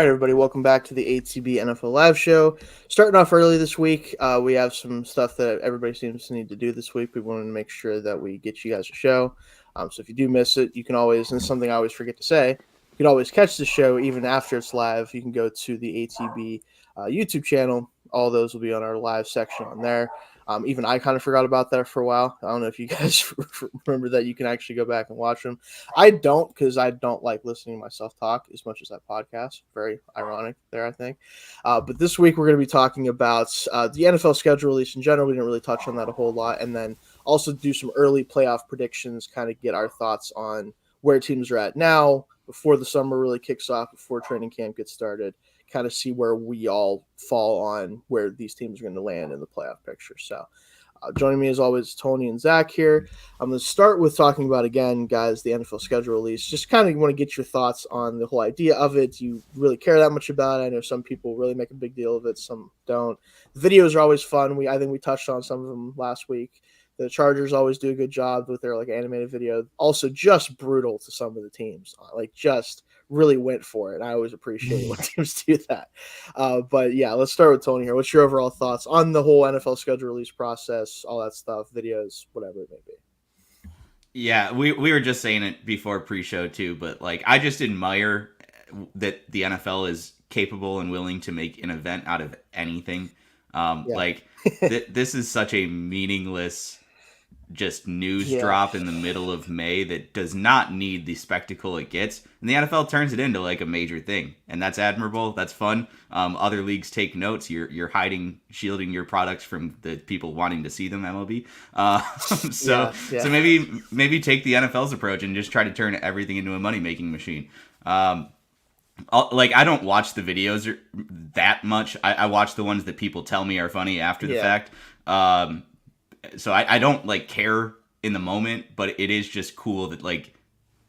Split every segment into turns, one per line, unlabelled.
All right, everybody, welcome back to the ATB NFL Live Show. Starting off early this week, we have some stuff that everybody seems to need to do this week. We wanted to make sure that we get you guys a show. So if you do miss it, you can always, and this is something I always forget to say, you can always catch the show even after it's live. You can go to the ATB YouTube channel. All those will be on our live section on there. Even I kind of forgot about that for a while. I don't know if you guys remember that you can actually go back and watch them. I don't, because I don't like listening to myself talk as much as I podcast. Very ironic there, I think. But this week we're going to be talking about the NFL schedule release in general. We didn't really touch on that a whole lot. And then also do some early playoff predictions, kind of get our thoughts on where teams are at now, before the summer really kicks off, before training camp gets started, kind of see where we all fall on where these teams are going to land in the playoff picture. So joining me as always, Tony and Zach here. I'm going to start with talking about, again, guys, the NFL schedule release. Just kind of want to get your thoughts on the whole idea of it. Do you really care that much about it? I know some people really make a big deal of it, some don't. The videos are always fun. I think we touched on some of them last week. The Chargers always do a good job with their animated video. Also, just brutal to some of the teams. Just really went for it. I always appreciate when teams do that. But yeah, let's start with Tony here. What's your overall thoughts on the whole NFL schedule release process, all that stuff, videos, whatever it may be?
Yeah, we were just saying it before pre-show too, but I just admire that the NFL is capable and willing to make an event out of anything. This is such a meaningless just news drop in the middle of May that does not need the spectacle it gets, and the NFL turns it into a major thing, and that's admirable. That's fun. Other leagues take notes. You're shielding your products from the people wanting to see them. MLB. So maybe take the NFL's approach and just try to turn everything into a money making machine. I don't watch the videos that much. I watch the ones that people tell me are funny after the fact. So I don't care in the moment, but it is just cool that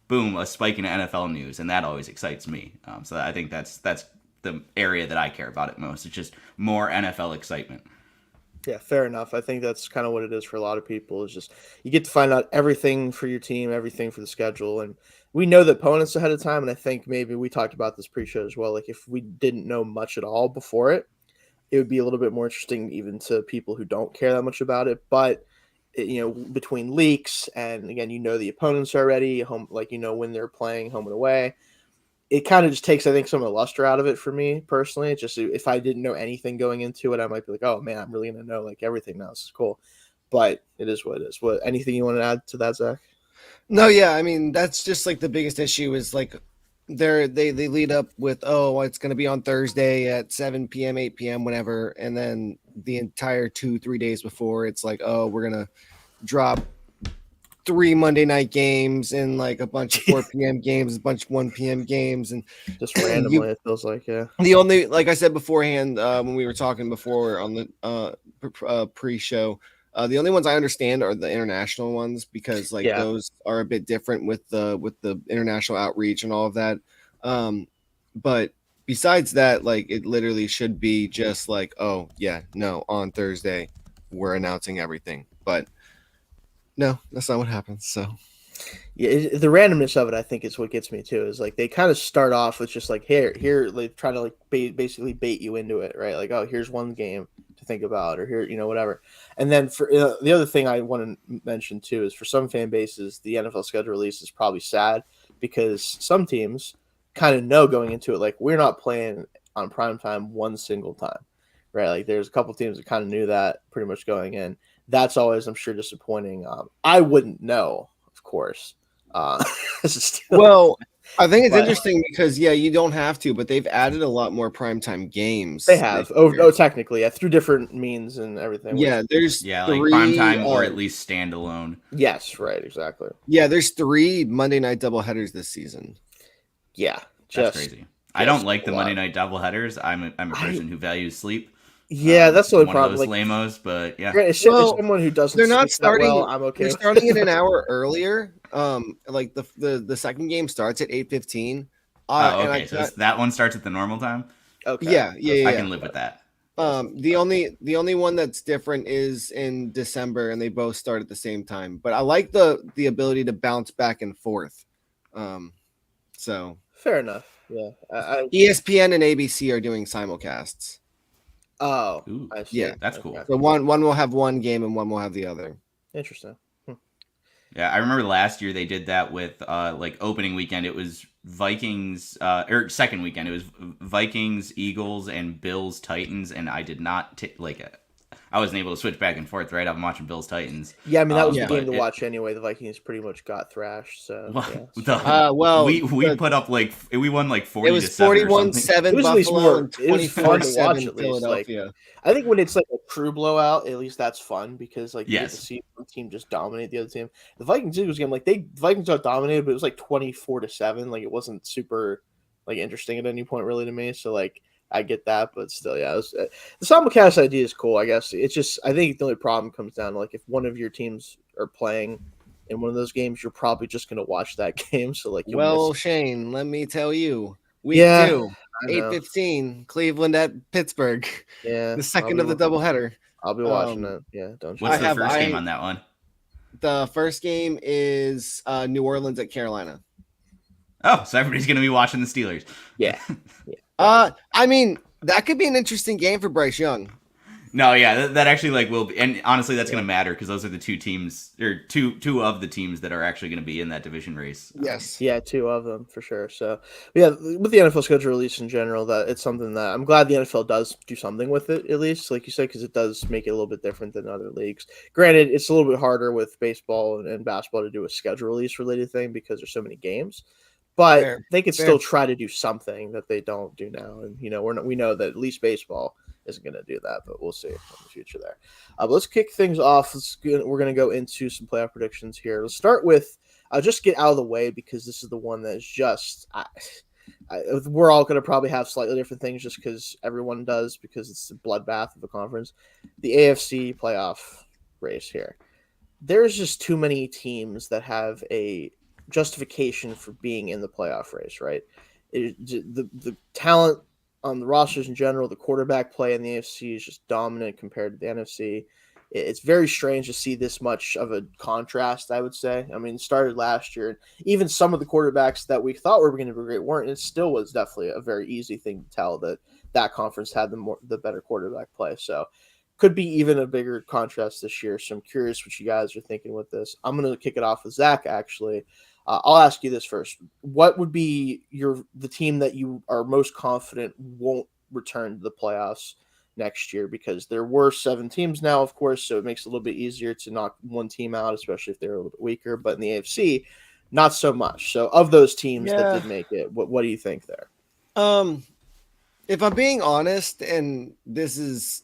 boom, a spike in NFL news, and that always excites me. So I think that's the area that I care about it most. It's just more NFL excitement.
Yeah, fair enough. I think that's kind of what it is for a lot of people. Is just you get to find out everything for your team, everything for the schedule, and we know the opponents ahead of time. And I think maybe we talked about this pre-show as well. If we didn't know much at all before it would be a little bit more interesting even to people who don't care that much about it. But between leaks and again, the opponents already home, when they're playing home and away, it kind of just takes, I think, some of the luster out of it for me personally. Just if I didn't know anything going into it, I might be like, oh man, I'm really going to know everything now. This is cool. But it is what it is. Anything you want to add to that, Zach?
No, yeah. I mean, that's just the biggest issue is they lead up with, it's going to be on Thursday at 7 p.m., 8 p.m., whenever. And then the entire 2-3 days before, it's we're going to drop 3 Monday night games and a bunch of 4 p.m. games, a bunch of 1 p.m. games. And
just randomly, it feels like, yeah.
The only, like I said beforehand, when we were talking before on the pre-show, the only ones I understand are the international ones because those are a bit different with the international outreach and all of that. But besides that, it literally should be just on Thursday we're announcing everything. But no, that's not what happens. So
yeah, the randomness of it, I think, is what gets me too. Is they kind of start off with just here, they try to basically bait you into it, right? Oh, here's one game to think about, or here, whatever. And then for the other thing I want to mention too is for some fan bases, the NFL schedule release is probably sad because some teams kind of know going into it, we're not playing on prime time one single time, right? There's a couple teams that kind of knew that pretty much going in. That's always, I'm sure, disappointing. I wouldn't know, of course.
Well, I think it's interesting because you don't have to, but they've added a lot more primetime games.
They have. Technically, through different means and everything.
Yeah, there's
primetime or at least standalone.
Yes, right, exactly.
Yeah, there's 3 Monday night doubleheaders this season.
Yeah,
that's crazy. I don't like the Monday night doubleheaders. I'm a person who values sleep.
Yeah, that's the only problem.
Those lamos, but yeah.
It's someone who doesn't.
They're not starting.
Well, I'm okay.
They're starting it an hour earlier. The second game starts at 8:15.
Okay, so that one starts at the normal time.
Okay.
Yeah.
I can live with that.
The only one that's different is in December, and they both start at the same time. But I like the ability to bounce back and forth. So
Fair enough. Yeah.
ESPN and ABC are doing simulcasts.
Oh,
Ooh,
I see.
Yeah,
that's cool.
So one will have one game and one will have the other.
Interesting.
Yeah, I remember last year they did that with like opening weekend. It was Vikings, or second weekend. It was Vikings, Eagles, and Bills, Titans, and I did not like it. I wasn't able to switch back and forth. Right, I'm watching Bills, Titans.
Yeah, I mean that was the game
but
to watch anyway. The Vikings pretty much got thrashed. So
we put up like we won like 40
it was
to 7 or
41-7
something.
It was at least
Buffalo
more.
and
It was fun to watch
24-7
at least. Like,
Philadelphia.
I think when it's like a true blowout, at least that's fun because like you get
Yes.
to see one team just dominate the other team. The Vikings Eagles game, like the Vikings got dominated, but it was like 24-7. Like it wasn't super like interesting at any point really to me. So like I get that, but still, yeah, the simulcast idea is cool. I guess it's just I think the only problem comes down to like if one of your teams are playing in one of those games, you're probably just gonna watch that game. So like,
well, Shayne, let me tell you, week 2, 8:15, Cleveland at Pittsburgh.
Yeah,
the second of the doubleheader.
I'll be watching it. Yeah, don't.
What's the first game on that one?
The first game is New Orleans at Carolina.
Oh, so everybody's gonna be watching the Steelers.
Yeah.
I mean, that could be an interesting game for Bryce Young.
No, yeah, that actually like will be, and honestly, that's going to matter because those are the two teams, or two of the teams that are actually going to be in that division race.
Yes,
yeah, 2 of them for sure. So, yeah, with the NFL schedule release in general, that it's something that I'm glad the NFL does do something with it at least, like you said, because it does make it a little bit different than other leagues. Granted, it's a little bit harder with baseball and basketball to do a schedule release related thing because there's so many games. But they could still try to do something that they don't do now, and we know that at least baseball isn't going to do that, but we'll see in the future there. But let's kick things off. We're going to go into some playoff predictions here. Let's start with just get out of the way because this is the one that is just we're all going to probably have slightly different things just because everyone does because it's a bloodbath of a conference. The AFC playoff race here. There's just too many teams that have a justification for being in the playoff race, right? The talent on the rosters in general, the quarterback play in the AFC is just dominant compared to the NFC. It's very strange to see this much of a contrast, I would say. I mean, it started last year. Even some of the quarterbacks that we thought were going to be great weren't. It still was definitely a very easy thing to tell that conference had the better quarterback play. So could be even a bigger contrast this year. So I'm curious what you guys are thinking with this. I'm going to kick it off with Zach, actually. I'll ask you this first. What would be the team that you are most confident won't return to the playoffs next year? Because there were 7 teams now, of course, so it makes it a little bit easier to knock one team out, especially if they're a little bit weaker. But in the AFC, not so much. So of those teams that did make it, what do you think there?
If I'm being honest, and this is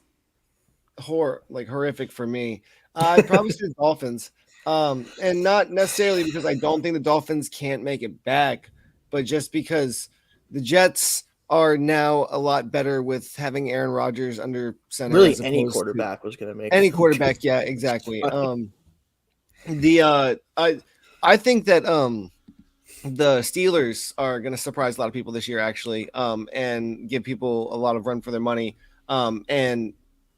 horrific for me, I'd probably say the Dolphins. And not necessarily because I don't think the Dolphins can't make it back, but just because the Jets are now a lot better with having Aaron Rodgers under center.
Really, any quarterback was going to make
any quarterback. Yeah, exactly. I think that the Steelers are going to surprise a lot of people this year, actually, and give people a lot of run for their money. And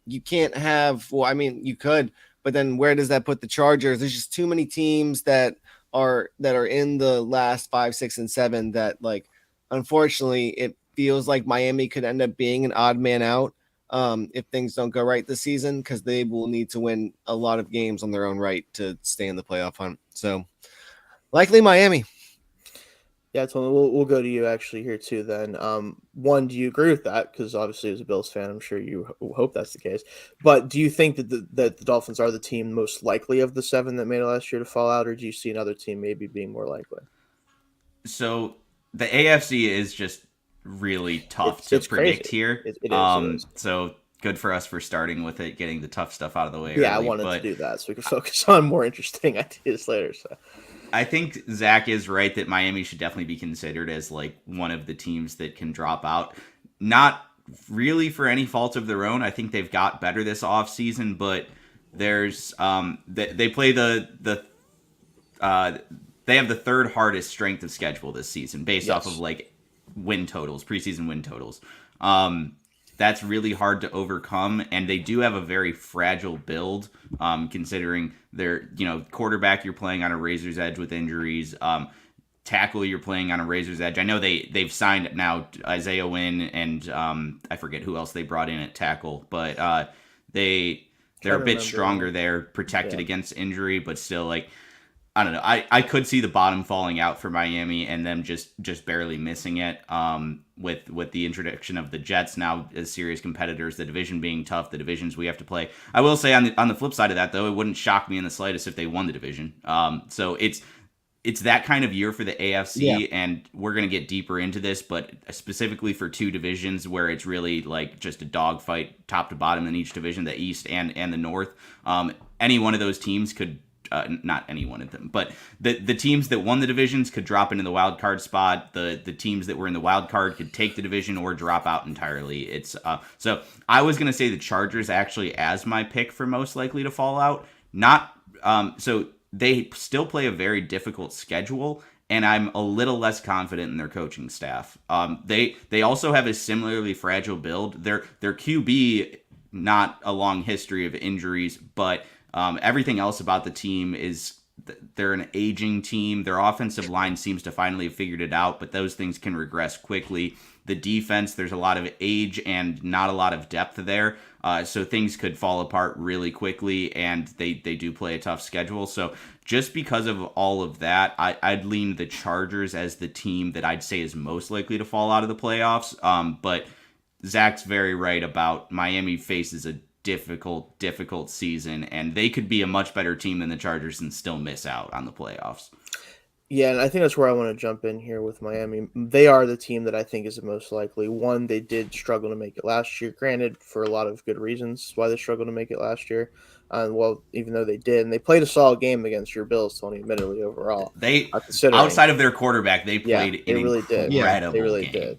you can't have. Well, I mean, you could. But then where does that put the Chargers? There's just too many teams that are in the last 5, 6, and 7 that, like, unfortunately, it feels like Miami could end up being an odd man out if things don't go right this season because they will need to win a lot of games on their own right to stay in the playoff hunt. So likely Miami.
Yeah, Tony, we'll go to you actually here too then. One, do you agree with that? Because obviously as a Bills fan, I'm sure you hope that's the case. But do you think that the Dolphins are the team most likely of the 7 that made it last year to fall out, or do you see another team maybe being more likely?
So the AFC is just really tough to predict
crazy.
Here.
It is.
So good for us for starting with it, getting the tough stuff out of the way.
Yeah, early, I wanted to do that so we can focus on more interesting ideas later. So
I think Zach is right that Miami should definitely be considered as like one of the teams that can drop out. Not really for any fault of their own. I think they've got better this offseason, but there's they play they have the 3rd hardest strength of schedule this season based off of like win totals, preseason win totals. That's really hard to overcome, and they do have a very fragile build, considering their quarterback you're playing on a razor's edge with injuries. tackle, you're playing on a razor's edge. I know they've signed now Isaiah Wynn and I forget who else they brought in at tackle, but they're a bit stronger there, protected against injury, but still, like, I don't know. I could see the bottom falling out for Miami and them just barely missing it. With the introduction of the Jets now as serious competitors, the division being tough, the divisions we have to play. I will say on the flip side of that, though, it wouldn't shock me in the slightest if they won the division. So it's that kind of year for the AFC, and we're going to get deeper into this, but specifically for two divisions where it's really like just a dogfight top to bottom in each division, the East and the North. Any one of those teams could, not any one of them, but the teams that won the divisions could drop into the wild card spot. The teams that were in the wild card could take the division or drop out entirely. It's so I was going to say the Chargers actually as my pick for most likely to fall out. Not so. They still play a very difficult schedule, and I'm a little less confident in their coaching staff. They also have a similarly fragile build. Their QB, not a long history of injuries, but everything else about the team is they're an aging team. Their offensive line seems to finally have figured it out, but those things can regress quickly. The defense, there's a lot of age and not a lot of depth there. So things could fall apart really quickly, and they do play a tough schedule. So just because of all of that, I'd lean the Chargers as the team that I'd say is most likely to fall out of the playoffs. But Zach's very right about Miami faces a difficult season, and they could be a much better team than the Chargers and still miss out on the playoffs.
Yeah, and I think that's where I want to jump in here with Miami. They are the team that I think is the most likely. One, they did struggle to make it last year, granted, for a lot of good reasons why they struggled to make it last year. Well, even though they did, and they played a solid game against your Bills, Tony, admittedly, overall.
They, outside of their quarterback, they played an incredible game.
They really did.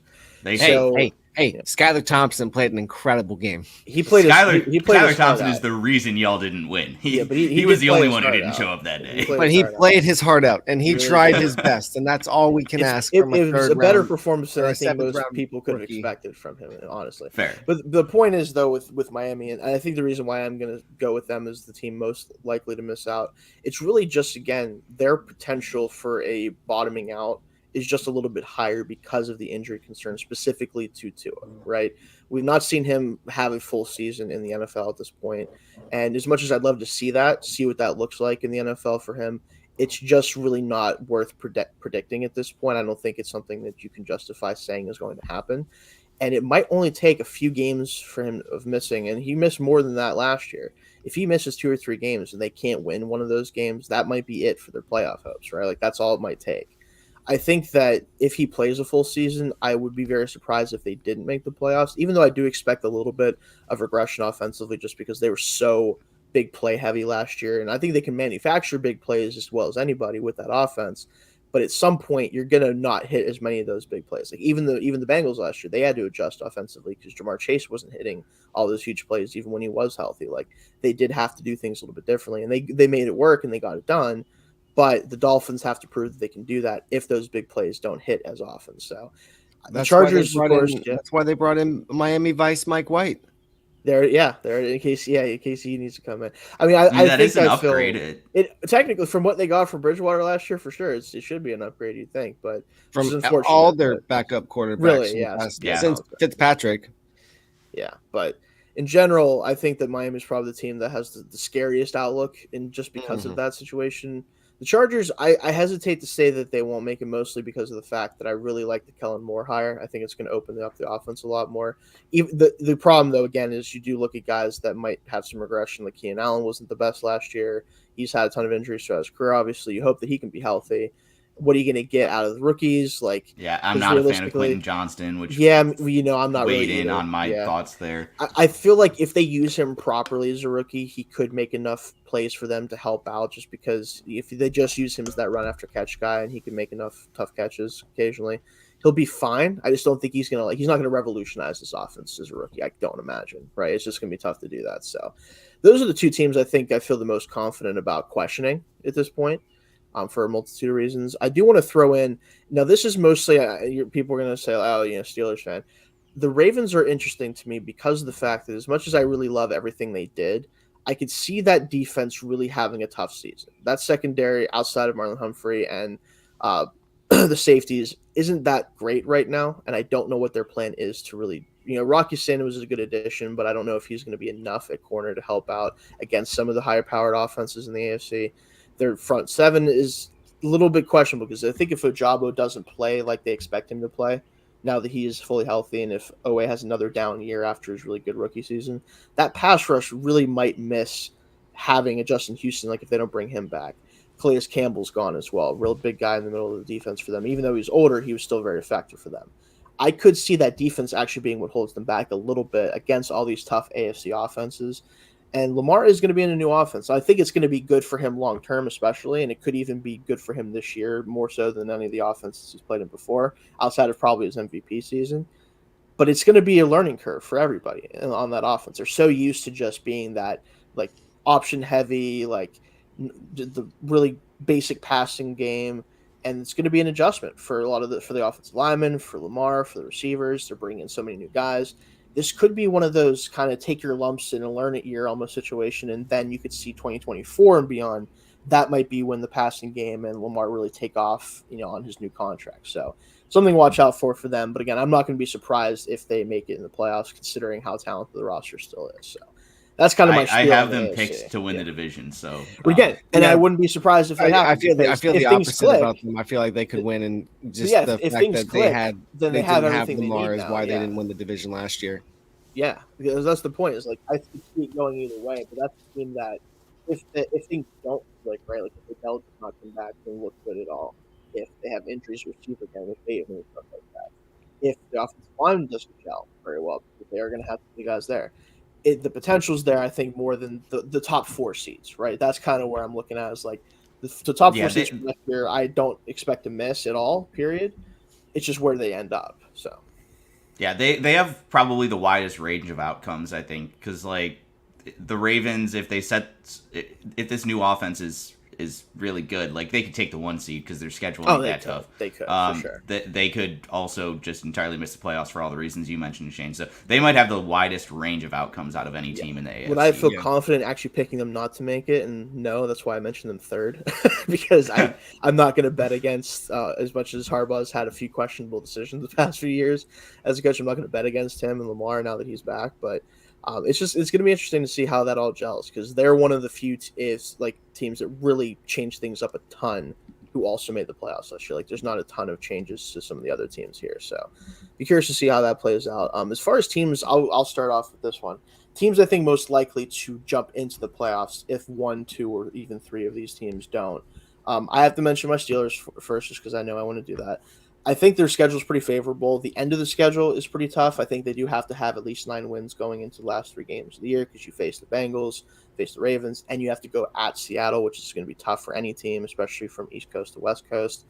Hey, Skylar Thompson played an incredible game.
He played.
Skylar Thompson is the reason y'all didn't win. He was the only one who didn't show up that day.
But he played his heart out, and he tried his best, and that's all we can ask from a third round. It was a
better performance than I think most people could have expected from him, honestly.
Fair.
But the point is, though, with Miami, and I think the reason why I'm going to go with them as the team most likely to miss out, it's really just, again, their potential for a bottoming out is just a little bit higher because of the injury concern, specifically to Tua, right? We've not seen him have a full season in the NFL at this point. And as much as I'd love to see what that looks like in the NFL for him, it's just really not worth predicting at this point. I don't think it's something that you can justify saying is going to happen. And it might only take a few games for him of missing, and he missed more than that last year. If he misses 2 or 3 games and they can't win one of those games, that might be it for their playoff hopes, right? Like, that's all it might take. I think that if he plays a full season, I would be very surprised if they didn't make the playoffs, even though I do expect a little bit of regression offensively just because they were so big play heavy last year. And I think they can manufacture big plays as well as anybody with that offense. But at some point, you're going to not hit as many of those big plays. Like even the Bengals last year, they had to adjust offensively because Jamar Chase wasn't hitting all those huge plays even when he was healthy. Like, they did have to do things a little bit differently, and they made it work and they got it done. But the Dolphins have to prove that they can do that if those big plays don't hit as often. So the Chargers, of course,
that's why they brought in Miami Vice Mike White.
They're in case he needs to come in. I mean, I
that
think
is an upgrade.
It technically, from what they got from Bridgewater last year, for sure, it should be an upgrade. You'd think, but
from all their backup quarterbacks,
really,
since Fitzpatrick.
Yeah, but in general, I think that Miami is probably the team that has the scariest outlook, and just because of that situation. The Chargers, I hesitate to say that they won't make it, mostly because of the fact that I really like the Kellen Moore hire. I think it's going to open up the offense a lot more. Even the problem, though, again, is you do look at guys that might have some regression. Like Keenan Allen wasn't the best last year. He's had a ton of injuries throughout his career. Obviously, you hope that he can be healthy. What are you going to get out of the rookies? Like,
I'm not a fan of Quentin Johnston, which
I'm not
weighed
really
in on my thoughts there.
I feel like if they use him properly as a rookie, he could make enough plays for them to help out. Just because if they just use him as that run after catch guy, and he can make enough tough catches occasionally, he'll be fine. I just don't think he's not going to revolutionize this offense as a rookie. I don't imagine. Right? It's just going to be tough to do that. So, those are the two teams I feel the most confident about questioning at this point. For a multitude of reasons. I do want to throw in, now this is mostly, people are going to say, Steelers fan. The Ravens are interesting to me because of the fact that as much as I really love everything they did, I could see that defense really having a tough season. That secondary outside of Marlon Humphrey and the safeties isn't that great right now, and I don't know what their plan is to really. Rocky Sin was a good addition, but I don't know if he's going to be enough at corner to help out against some of the higher powered offenses in the AFC. Their front seven is a little bit questionable because I think if Ojabo doesn't play like they expect him to play, now that he is fully healthy, and if Owe has another down year after his really good rookie season, that pass rush really might miss having a Justin Houston, like if they don't bring him back. Calais Campbell's gone as well. Real big guy in the middle of the defense for them. Even though he's older, he was still very effective for them. I could see that defense actually being what holds them back a little bit against all these tough AFC offenses. And Lamar is going to be in a new offense. So I think it's going to be good for him long term, especially, and it could even be good for him this year more so than any of the offenses he's played in before, outside of probably his MVP season. But it's going to be a learning curve for everybody on that offense. They're so used to just being that like option heavy, like the really basic passing game, and it's going to be an adjustment for a lot of for the offensive linemen, for Lamar, for the receivers. They're bringing in so many new guys. This could be one of those kind of take your lumps in and learn it year almost situation, and then you could see 2024 and beyond. That might be when the passing game and Lamar really take off, on his new contract. So something to watch out for them. But again, I'm not going to be surprised if they make it in the playoffs, considering how talented the roster still is. So that's kind of my.
I have them picked to win the division. So
again, and I wouldn't be surprised if they
I feel the opposite about them. I feel like they could win, and just the fact that they have Lamar is why they didn't win the division last year.
Yeah, because that's the point. Is like I see it going either way, but that's the team that if things don't like if the Bell does not come back and look good at all, if they have injuries with Chief again, if they even stuff like that, if the offensive line doesn't gel very well, they are going to have the guys there. The potential's there, I think, more than the top 4 seeds, right? That's kind of where I'm looking at is like the top 4 seeds from next year. I don't expect to miss at all. Period. It's just where they end up. So.
Yeah, they have probably the widest range of outcomes, I think, because like the Ravens, if this new offense is really good, like they could take the 1 seed because their schedule ain't that tough.
They could, for sure.
They could also just entirely miss the playoffs for all the reasons you mentioned, Shayne. So they might have the widest range of outcomes out of any team in the AFC.
Would I feel confident actually picking them not to make it? And no, that's why I mentioned them third, because I'm not going to bet against, as much as Harbaugh's had a few questionable decisions the past few years as a coach, I'm not going to bet against him and Lamar now that he's back, but it's going to be interesting to see how that all gels, because they're one of the few teams that really changed things up a ton who also made the playoffs last year. Like there's not a ton of changes to some of the other teams here. So be curious to see how that plays out. As far as teams, I'll start off with this one. Teams I think most likely to jump into the playoffs if 1, 2, or even 3 of these teams don't. I have to mention my Steelers first just because I know I want to do that. I think their schedule is pretty favorable. The end of the schedule is pretty tough. I think they do have to have at least 9 wins going into the last 3 games of the year because you face the Bengals, face the Ravens, and you have to go at Seattle, which is going to be tough for any team, especially from East Coast to West Coast.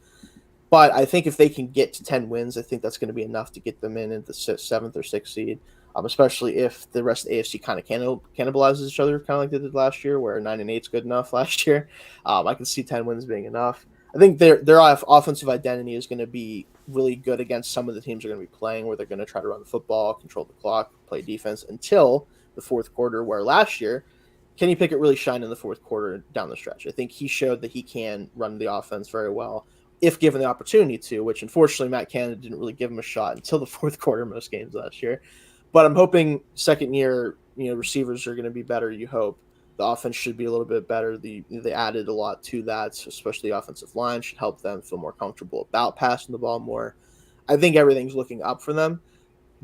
But I think if they can get to 10 wins, I think that's going to be enough to get them in the 7th or 6th seed, especially if the rest of the AFC kind of cannibalizes each other, kind of like they did last year, where 9-8 is good enough last year. I can see 10 wins being enough. I think their offensive identity is going to be really good against some of the teams they're going to be playing, where they're going to try to run the football, control the clock, play defense until the 4th quarter, where last year Kenny Pickett really shined in the 4th quarter down the stretch. I think he showed that he can run the offense very well if given the opportunity to, which unfortunately Matt Canada didn't really give him a shot until the 4th quarter most games last year. But I'm hoping second year, receivers are going to be better, you hope. The offense should be a little bit better. They added a lot to that, especially the offensive line should help them feel more comfortable about passing the ball more. I think everything's looking up for them.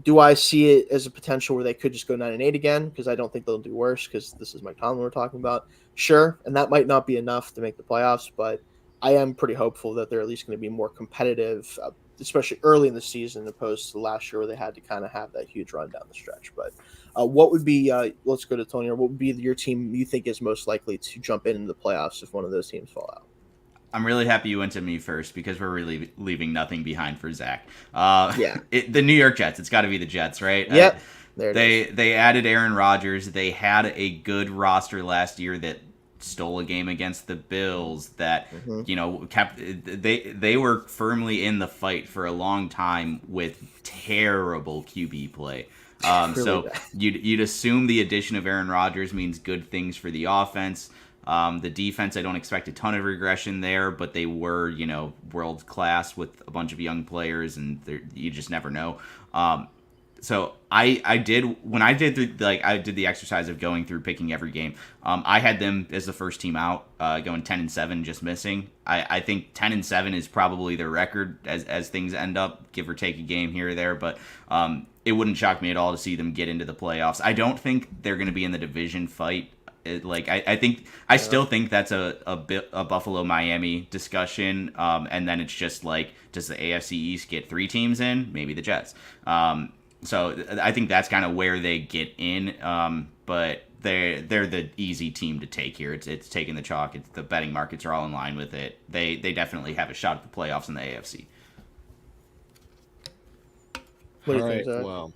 Do I see it as a potential where they could just go 9-8 again? Because I don't think they'll do worse, because this is Mike Tomlin we're talking about. Sure, and that might not be enough to make the playoffs, but I am pretty hopeful that they're at least going to be more competitive, especially early in the season, opposed to last year where they had to kind of have that huge run down the stretch. But what would be, let's go to Tony, what would be your team you think is most likely to jump into the playoffs if one of those teams fall out?
I'm really happy you went to me first, because we're really leaving nothing behind for Zach. The New York Jets. It's got to be the Jets, right?
Yep.
They added Aaron Rodgers. They had a good roster last year that stole a game against the Bills that kept they were firmly in the fight for a long time with terrible QB play. So you'd assume the addition of Aaron Rodgers means good things for the offense. The defense, I don't expect a ton of regression there, but they were, world class with a bunch of young players, and you just never know. So I did when I did the exercise of going through picking every game. I had them as the first team out, going 10-7, just missing. I think 10-7 is probably their record as things end up, give or take a game here or there. But it wouldn't shock me at all to see them get into the playoffs. I don't think they're going to be in the division fight. I still think that's a Buffalo Miami discussion, and then it's just like, does the AFC East get 3 teams in? Maybe the Jets. So I think that's kind of where they get in, but they're the easy team to take here. It's taking the chalk. The betting markets are all in line with it. They definitely have a shot at the playoffs in the AFC.
What do you think, Zach?
Well,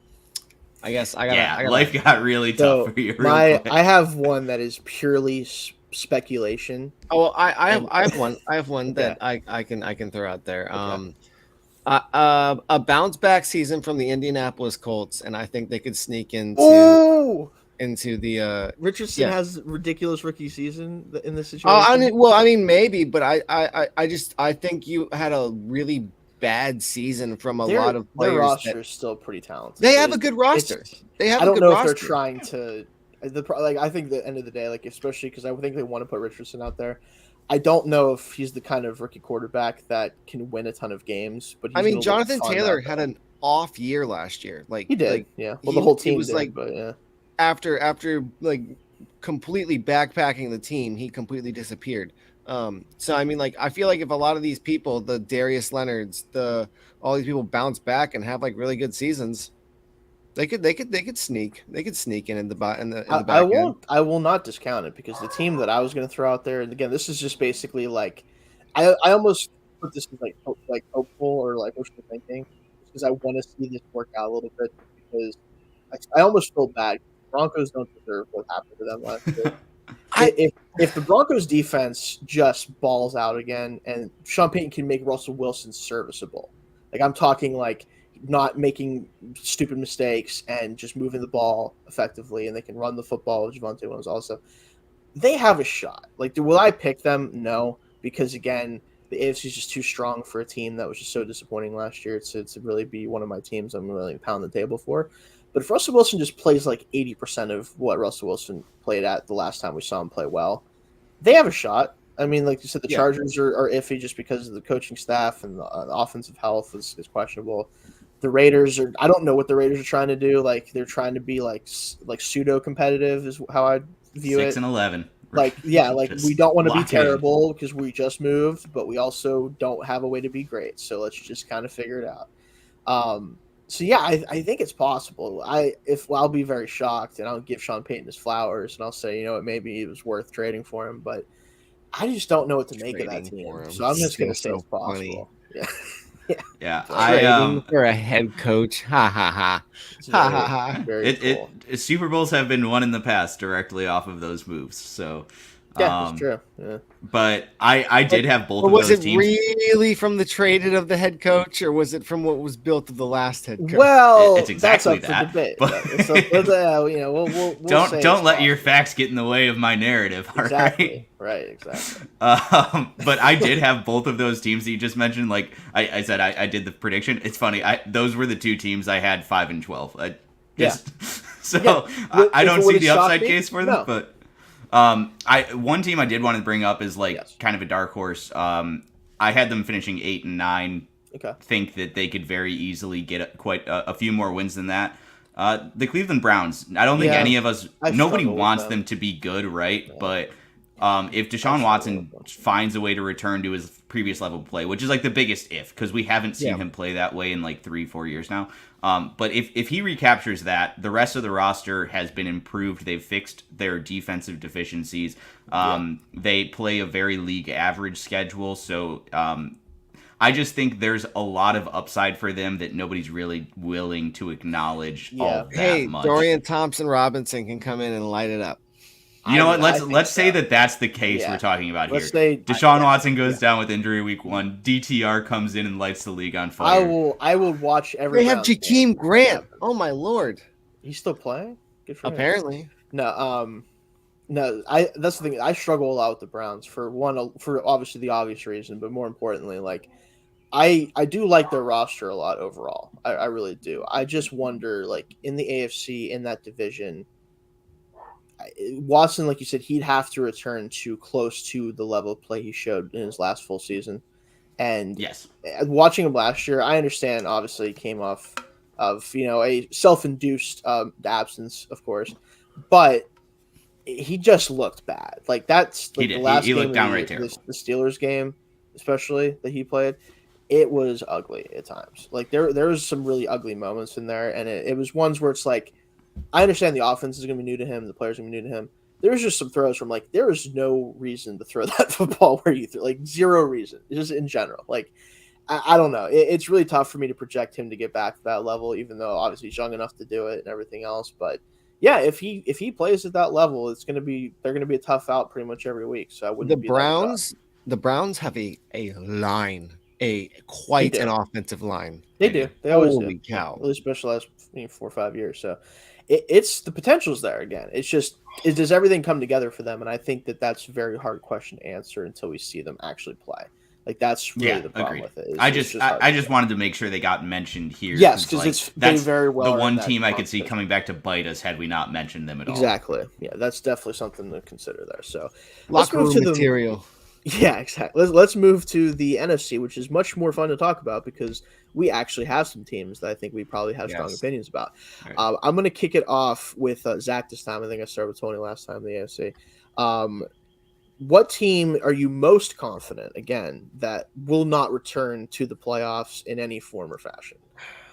I guess I got.
Life got really tough for you.
I have one that is purely speculation.
Oh, well, I have one. I have one that I can throw out there. Okay. A bounce back season from the Indianapolis Colts, and I think they could sneak into the
Richardson has ridiculous rookie season in this situation.
I mean maybe, but I think you had a really bad season from a lot of players.
Their roster is still pretty talented.
They have a good roster.
I don't know if they're trying to. I think the end of the day, especially because I think they want to put Richardson out there. I don't know if he's the kind of rookie quarterback that can win a ton of games. But
Jonathan Taylor had an off year last year.
He did, yeah. Well, the whole team was
after completely backpacking the team, he completely disappeared. So I feel like if a lot of these people, the Darius Leonards, all these people bounce back and have really good seasons, they could sneak in the back end.
I will not discount it, because the team that I was going to throw out there, and again, this is just basically I almost put this as hopeful or wishful thinking, because I want to see this work out a little bit, because I almost feel bad. Broncos don't deserve what happened to them last year. If the Broncos defense just balls out again, and Sean Payton can make Russell Wilson serviceable, I'm talking not making stupid mistakes and just moving the ball effectively, and they can run the football. Javonte Williams also, they have a shot. Will I pick them? No, because again, the AFC is just too strong for a team that was just so disappointing last year to really be one of my teams I'm really pound the table for. But if Russell Wilson just plays 80% of what Russell Wilson played at the last time we saw him play well, they have a shot. I mean, like you said, the Chargers are iffy just because of the coaching staff, and the offensive health is questionable. The Raiders I don't know what the Raiders are trying to do. They're trying to be pseudo competitive is how I view
6-11.
We don't want to be terrible because we just moved, but we also don't have a way to be great. So let's just kind of figure it out. I think it's possible. I'll be very shocked, and I'll give Sean Payton his flowers, and I'll say, maybe it was worth trading for him, but I just don't know what to make of that team. So I'm just going to say it's possible. Yeah.
Yeah, for a head coach. Ha ha ha. Ha ha
ha. Super Bowls have been won in the past directly off of those moves. So
that's true. Yeah.
But I did have both of those teams.
Was it really from the traded of the head coach, or was it from what was built of the last head coach?
Well, it's exactly
that's
that.
We'll
don't let your facts get in the way of my narrative. All
exactly. Right, exactly.
But I did have both of those teams that you just mentioned. I said, I did the prediction. It's funny. Those were the two teams I had 5-12. I don't see the upside case for them, but. One team I did want to bring up is kind of a dark horse. I had them finishing 8-9.
Okay.
Think that they could very easily get quite a few more wins than that. The Cleveland Browns. I don't think any of us. Nobody wants them to be good, right? Yeah. But if Deshaun Watson finds a way to return to his previous level of play, which is the biggest if, because we haven't seen him play that way in 3-4 years now. But if he recaptures that, the rest of the roster has been improved. They've fixed their defensive deficiencies. They play a very league average schedule. So I just think there's a lot of upside for them that nobody's really willing to acknowledge all that much.
Dorian Thompson-Robinson can come in and light it up.
You know what? Let's say that's the case we're talking about here. Deshaun Watson goes down with injury week 1. DTR comes in and lights the league on fire.
I will watch every.
They have Jakeem Grant. Oh my lord,
he's still playing. Good for him.
Apparently.
No. No, that's the thing. I struggle a lot with the Browns for obviously the obvious reason, but more importantly, like I do like their roster a lot overall. I really do. I just wonder, like in the AFC in that division, Watson, like you said, he'd have to return to close to the level of play he showed in his last full season. And
Yes,
watching him last year, I understand. Obviously, he came off of a self-induced absence, of course, but he just looked bad. Like that's like
he
the
did.
last
He
game
looked
of
downright terrible.
the Steelers game, especially that he played. It was ugly at times. Like there was some really ugly moments in there, and it was ones where it's like I understand the offense is going to be new to him, the players are going to be new to him. There was just some throws from like there is no reason to throw that football where you threw, like zero reason, just in general. Like I don't know. It's really tough for me to project him to get back to that level, even though obviously he's young enough to do it and everything else. But yeah, if he plays at that level, they're gonna be a tough out pretty much every week. So I wouldn't be
the Browns have a line, quite an offensive line.
They do. They always
Holy
do.
cow!
Really specialized 4 or 5 years. So it's the potential's there again. It's just does everything come together for them? And I think that's a very hard question to answer until we see them actually play. Like that's really the problem with it.
I just wanted to make sure they got mentioned here.
Yes, because that's
very well the one team I could see coming back to bite us had we not mentioned them at all.
Exactly. Yeah, that's definitely something to consider there. So
locker room material.
Yeah, exactly. Let's move to the NFC, which is much more fun to talk about because we actually have some teams that I think we probably have strong opinions about. Right. I'm going to kick it off with Zach this time. I think I started with Tony last time in the AFC. What team are you most confident, again, that will not return to the playoffs in any form or fashion?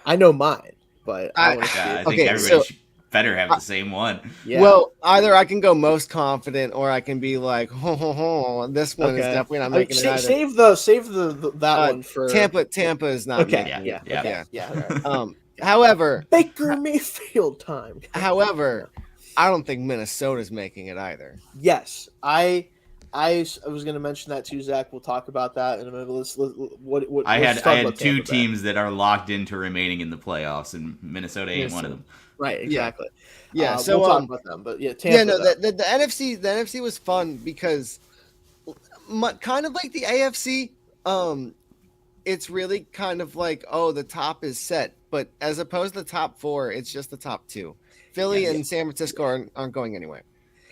I know mine, but I want to see it.
I think everybody should better have the same one.
Yeah. Well, either I can go most confident, or I can be like, this one is definitely not making it either.
Save that one for
Tampa. Tampa is not.
Okay. Yeah.
However,
Baker Mayfield time.
However, I don't think Minnesota's making it either.
Yes, I was going to mention that too, Zach. We'll talk about that in a minute.
I had two teams that are locked into remaining in the playoffs, and Minnesota ain't one of them.
Right, exactly.
Yeah, so
we'll talk about them, but Tampa.
The NFC was fun because kind of like the AFC, it's really kind of like the top is set, but as opposed to the top four, it's just the top two. Philly and San Francisco aren't going anywhere.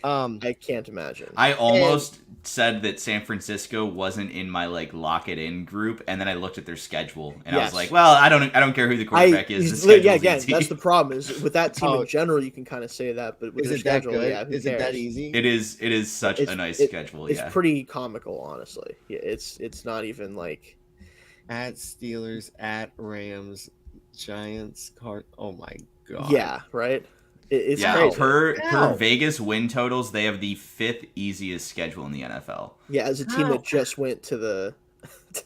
I can't imagine.
I almost said that San Francisco wasn't in my lock it in group, and then I looked at their schedule and I was like, well, I don't care who the quarterback is.
Again, that's the problem is with that team in general, you can kind of say that, but with their schedule,
is it that easy?
It is such a nice schedule.
It's pretty comical, honestly. Yeah, it's not even like
at Steelers, at Rams, Giants, oh my god.
Yeah, right. It's
crazy. Per Vegas win totals, they have the 5th easiest schedule in the NFL.
Yeah, as a team that just went to the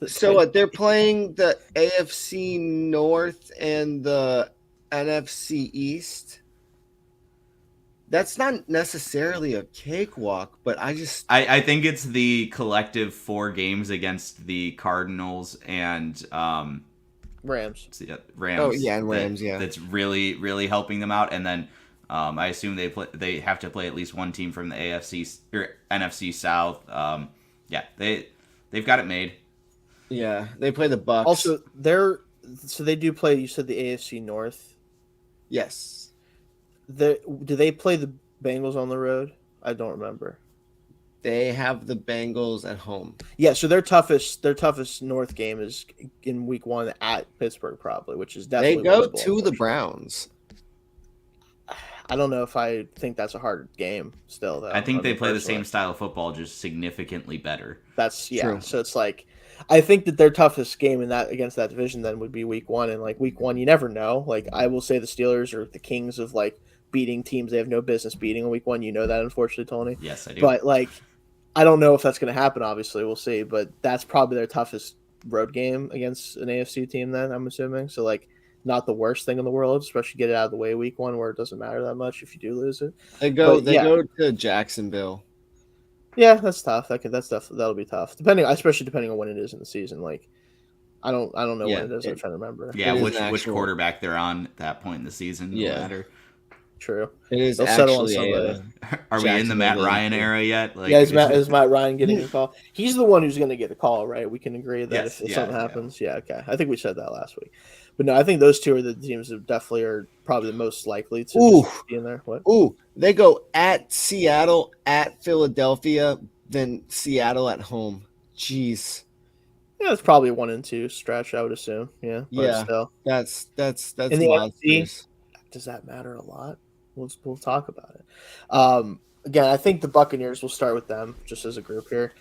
so they're playing the AFC North and the NFC East. That's not necessarily a cakewalk, but
I think it's the collective 4 games against the Cardinals and
Rams.
Rams.
Oh yeah, and Rams.
That's really, really helping them out. And then I assume they have to play at least one team from the AFC or NFC South. They've got it made.
Yeah, they play the Bucs.
Also, they do play. You said the AFC North.
Yes.
Do they play the Bengals on the road? I don't remember.
They have the Bengals at home.
Yeah, so their toughest North game is in Week 1 at Pittsburgh, probably, which is definitely.
They go to the Browns.
I don't know if I think that's a hard game. Still, though,
I think they play the same style of football, just significantly better.
That's true. So it's like, I think that their toughest game against that division then would be Week 1, and Week 1, you never know. I will say the Steelers are the kings of beating teams they have no business beating in Week 1. You know that, unfortunately, Tony.
Yes, I do.
But I don't know if that's going to happen, obviously. We'll see. But that's probably their toughest road game against an AFC team then, I'm assuming. So, not the worst thing in the world, especially get it out of the way Week 1 where it doesn't matter that much if you do lose it.
They go to Jacksonville.
Yeah, that's tough. That'll be tough. Especially depending on when it is in the season. I don't know when it is. I'm trying to remember.
Yeah, which quarterback they're on at that point in the season.
Yeah.
Matter.
True.
It is
They'll settle on
actually
somebody.
Are we in the Matt Ryan era yet? Like,
yeah, is Matt Ryan getting a call? He's the one who's going to get a call, right? We can agree that if something happens. Yeah, okay. I think we said that last week. But no, I think those two are the teams that definitely are probably the most likely to be in there. What?
Ooh, they go at Seattle, at Philadelphia, then Seattle at home. Jeez.
Yeah, it's probably a 1 and 2 stretch, I would assume. Yeah.
Yeah.
Still.
That's
In the NFC, does that matter a lot? We'll talk about it. Again, I think the Buccaneers, will start with them just as a group here.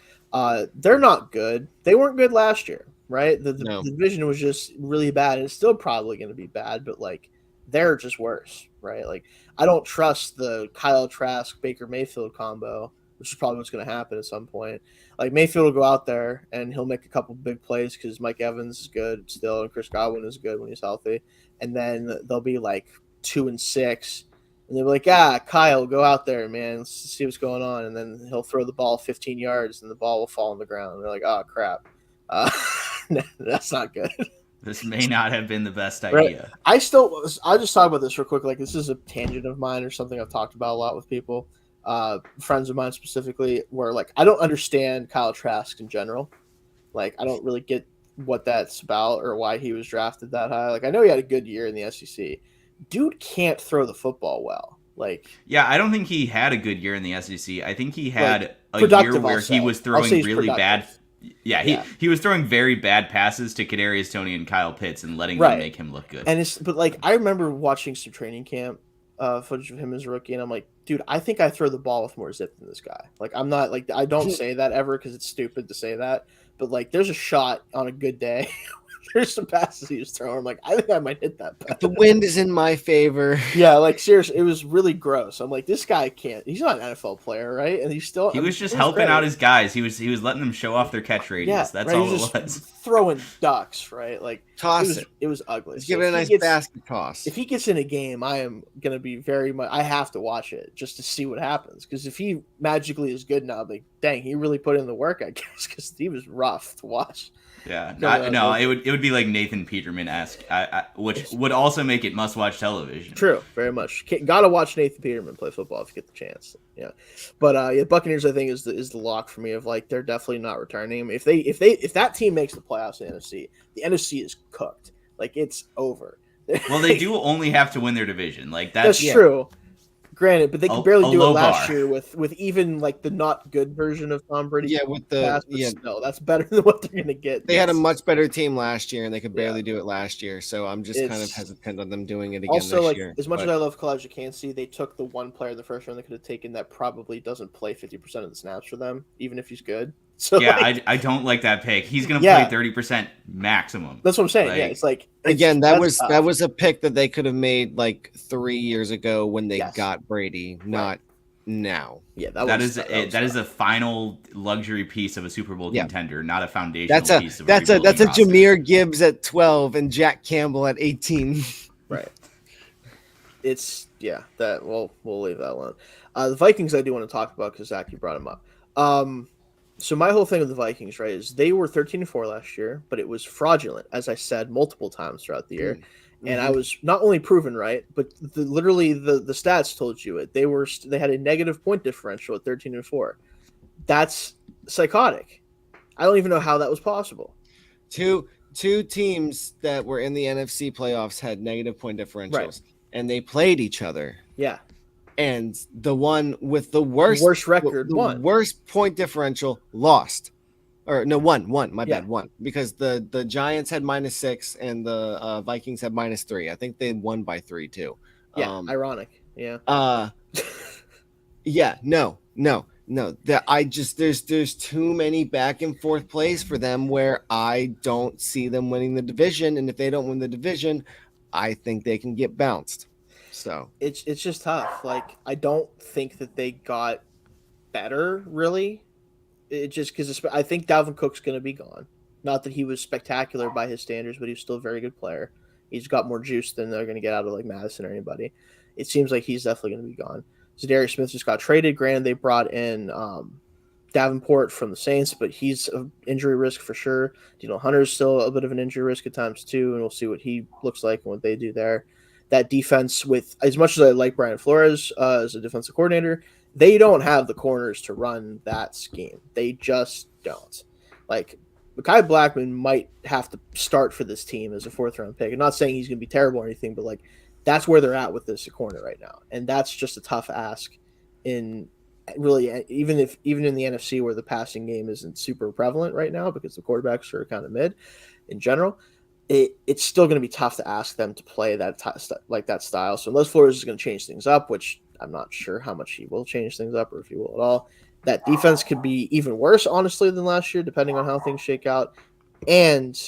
They're not good. They weren't good last year, right? The division was just really bad, and it's still probably going to be bad, but like they're just worse, right? Like I don't trust the Kyle Trask Baker Mayfield combo, which is probably what's going to happen at some point. Like Mayfield will go out there and he'll make a couple big plays because Mike Evans is good still, and Chris Godwin is good when he's healthy, and then they'll be like 2-6. And they'll be like, Kyle, go out there, man. Let's see what's going on. And then he'll throw the ball 15 yards, and the ball will fall on the ground. And they're like, oh, crap. That's not good.
This may not have been the best idea.
Right. I'll just talk about this real quick. Like, this is a tangent of mine or something I've talked about a lot with people, friends of mine specifically, where, like, I don't understand Kyle Trask in general. Like, I don't really get what that's about or why he was drafted that high. Like, I know he had a good year in the SEC. Dude can't throw the football well. Like,
yeah, I don't think he had a good year in the SEC. I think he had a year where he was throwing really bad. Yeah, he was throwing very bad passes to Kadarius Toney and Kyle Pitts and letting them make him look good.
But like I remember watching some training camp footage of him as a rookie, and I'm like, dude, I think I throw the ball with more zip than this guy. Like, I'm not like I don't say that ever because it's stupid to say that, but like there's a shot on a good day. There's some passes he was throwing. I'm like, I think I might hit that pass.
The wind is in my favor.
Yeah, like seriously, it was really gross. I'm like, this guy can't. He's not an NFL player, right? And
he was just helping out his guys. He was letting them show off their catch radius. Yeah, that's all it was.
Throwing ducks, right? Like
toss it.
It was ugly.
Give it a nice basket toss.
If he gets in a game, I am gonna be very much. I have to watch it just to see what happens. Because if he magically is good now, I'm like, dang, he really put in the work, I guess. Because he was rough to watch.
Yeah, no, it would be like Nathan Peterman-esque, which would also make it must-watch television.
True, very much. Gotta watch Nathan Peterman play football if you get the chance. Yeah, but Buccaneers I think is the lock for me of like they're definitely not returning him. If that team makes the playoffs in the NFC is cooked. Like it's over.
Well, they do only have to win their division. Like that's
true. Granted, but they could barely do it last year with even like the not good version of Tom Brady.
Yeah, with the
no, that's better than what they're gonna get.
They had a much better team last year, and they could barely do it last year. So I'm just kind of hesitant on them doing it again
also,
this year.
As much as I love Kalijah Kancey, they took the one player in the first round they could have taken that probably doesn't play 50% of the snaps for them, even if he's good. So
yeah, I don't like that pick. He's gonna play 30% maximum.
That's what I'm saying. It's like
again, that was a pick that they could have made like 3 years ago when they got Brady, not now.
Yeah,
that is a final luxury piece of a Super Bowl contender, not a foundational piece of
that's a Jahmyr Gibbs at 12 and Jack Campbell at 18.
Right. It's that we'll leave that alone. The Vikings I do want to talk about because Zach, you brought them up. So my whole thing with the Vikings, right, is they were 13-4 last year, but it was fraudulent, as I said multiple times throughout the year. Mm-hmm. And I was not only proven right, but literally the stats told you it. They had a negative point differential at 13-4. That's psychotic. I don't even know how that was possible.
Two teams that were in the NFC playoffs had negative point differentials, and they played each other.
Yeah.
And the one with the worst
record,
worst point differential lost, or no, won. My bad, won because the Giants had -6 and the Vikings had -3. I think they won by 3 too.
Yeah, ironic. Yeah.
No. That there's too many back and forth plays for them where I don't see them winning the division, and if they don't win the division, I think they can get bounced. So
it's just tough. Like I don't think that they got better really. It just because I think Dalvin Cook's going to be gone. Not that he was spectacular by his standards, but he's still a very good player. He's got more juice than they're going to get out of like Madison or anybody. It seems like he's definitely going to be gone. Zadarius Smith just got traded. Granted, they brought in Davenport from the Saints, but he's an injury risk for sure. Hunter's still a bit of an injury risk at times too, and we'll see what he looks like and what they do there. that defense, with as much as I like Brian Flores as a defensive coordinator, they don't have the corners to run that scheme. They just don't. Like, Mekhi Blackman might have to start for this team as a 4th-round pick. I'm not saying he's going to be terrible or anything, but like that's where they're at with this corner right now, and that's just a tough ask. In really, even in the NFC where the passing game isn't super prevalent right now because the quarterbacks are kind of mid in general, it's still going to be tough to ask them to play that style. So unless Flores is going to change things up, which I'm not sure how much he will change things up or if he will at all, that defense could be even worse, honestly, than last year, depending on how things shake out. And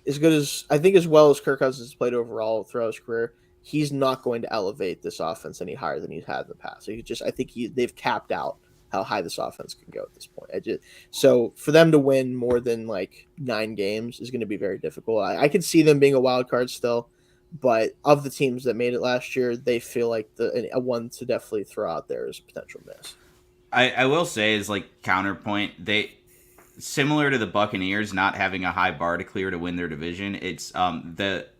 as good as I think, as well as Kirk Cousins has played overall throughout his career, he's not going to elevate this offense any higher than he's had in the past. So I think they've capped out how high this offense can go at this point. So for them to win more than like 9 games is going to be very difficult. I could see them being a wild card still, but of the teams that made it last year, they feel like a one to definitely throw out there is a potential miss.
I will say, is like counterpoint, they similar to the Buccaneers not having a high bar to clear to win their division. It's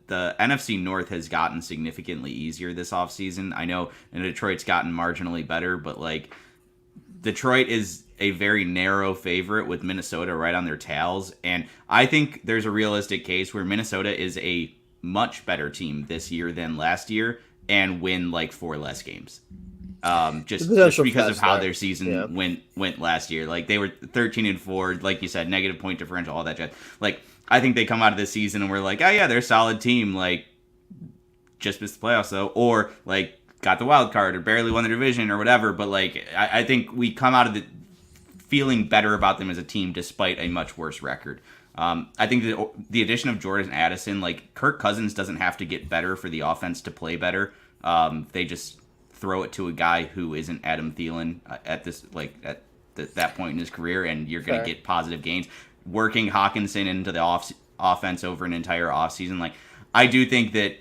the NFC North has gotten significantly easier this offseason. I know Detroit's gotten marginally better, but like Detroit is a very narrow favorite with Minnesota right on their tails. And I think there's a realistic case where Minnesota is a much better team this year than last year and win like 4 less games. Just because of how their season went last year. Like they were 13-4, like you said, negative point differential, all that shit. Like I think they come out of this season and we're like, oh yeah, they're a solid team. Like just missed the playoffs though, or like got the wild card or barely won the division or whatever. But like I think we come out of the feeling better about them as a team despite a much worse record. I think the addition of Jordan Addison, like Kirk Cousins doesn't have to get better for the offense to play better. They just throw it to a guy who isn't Adam Thielen at that point in his career, and you're going to get positive gains. Working Hawkinson into the offense over an entire offseason, like I do think that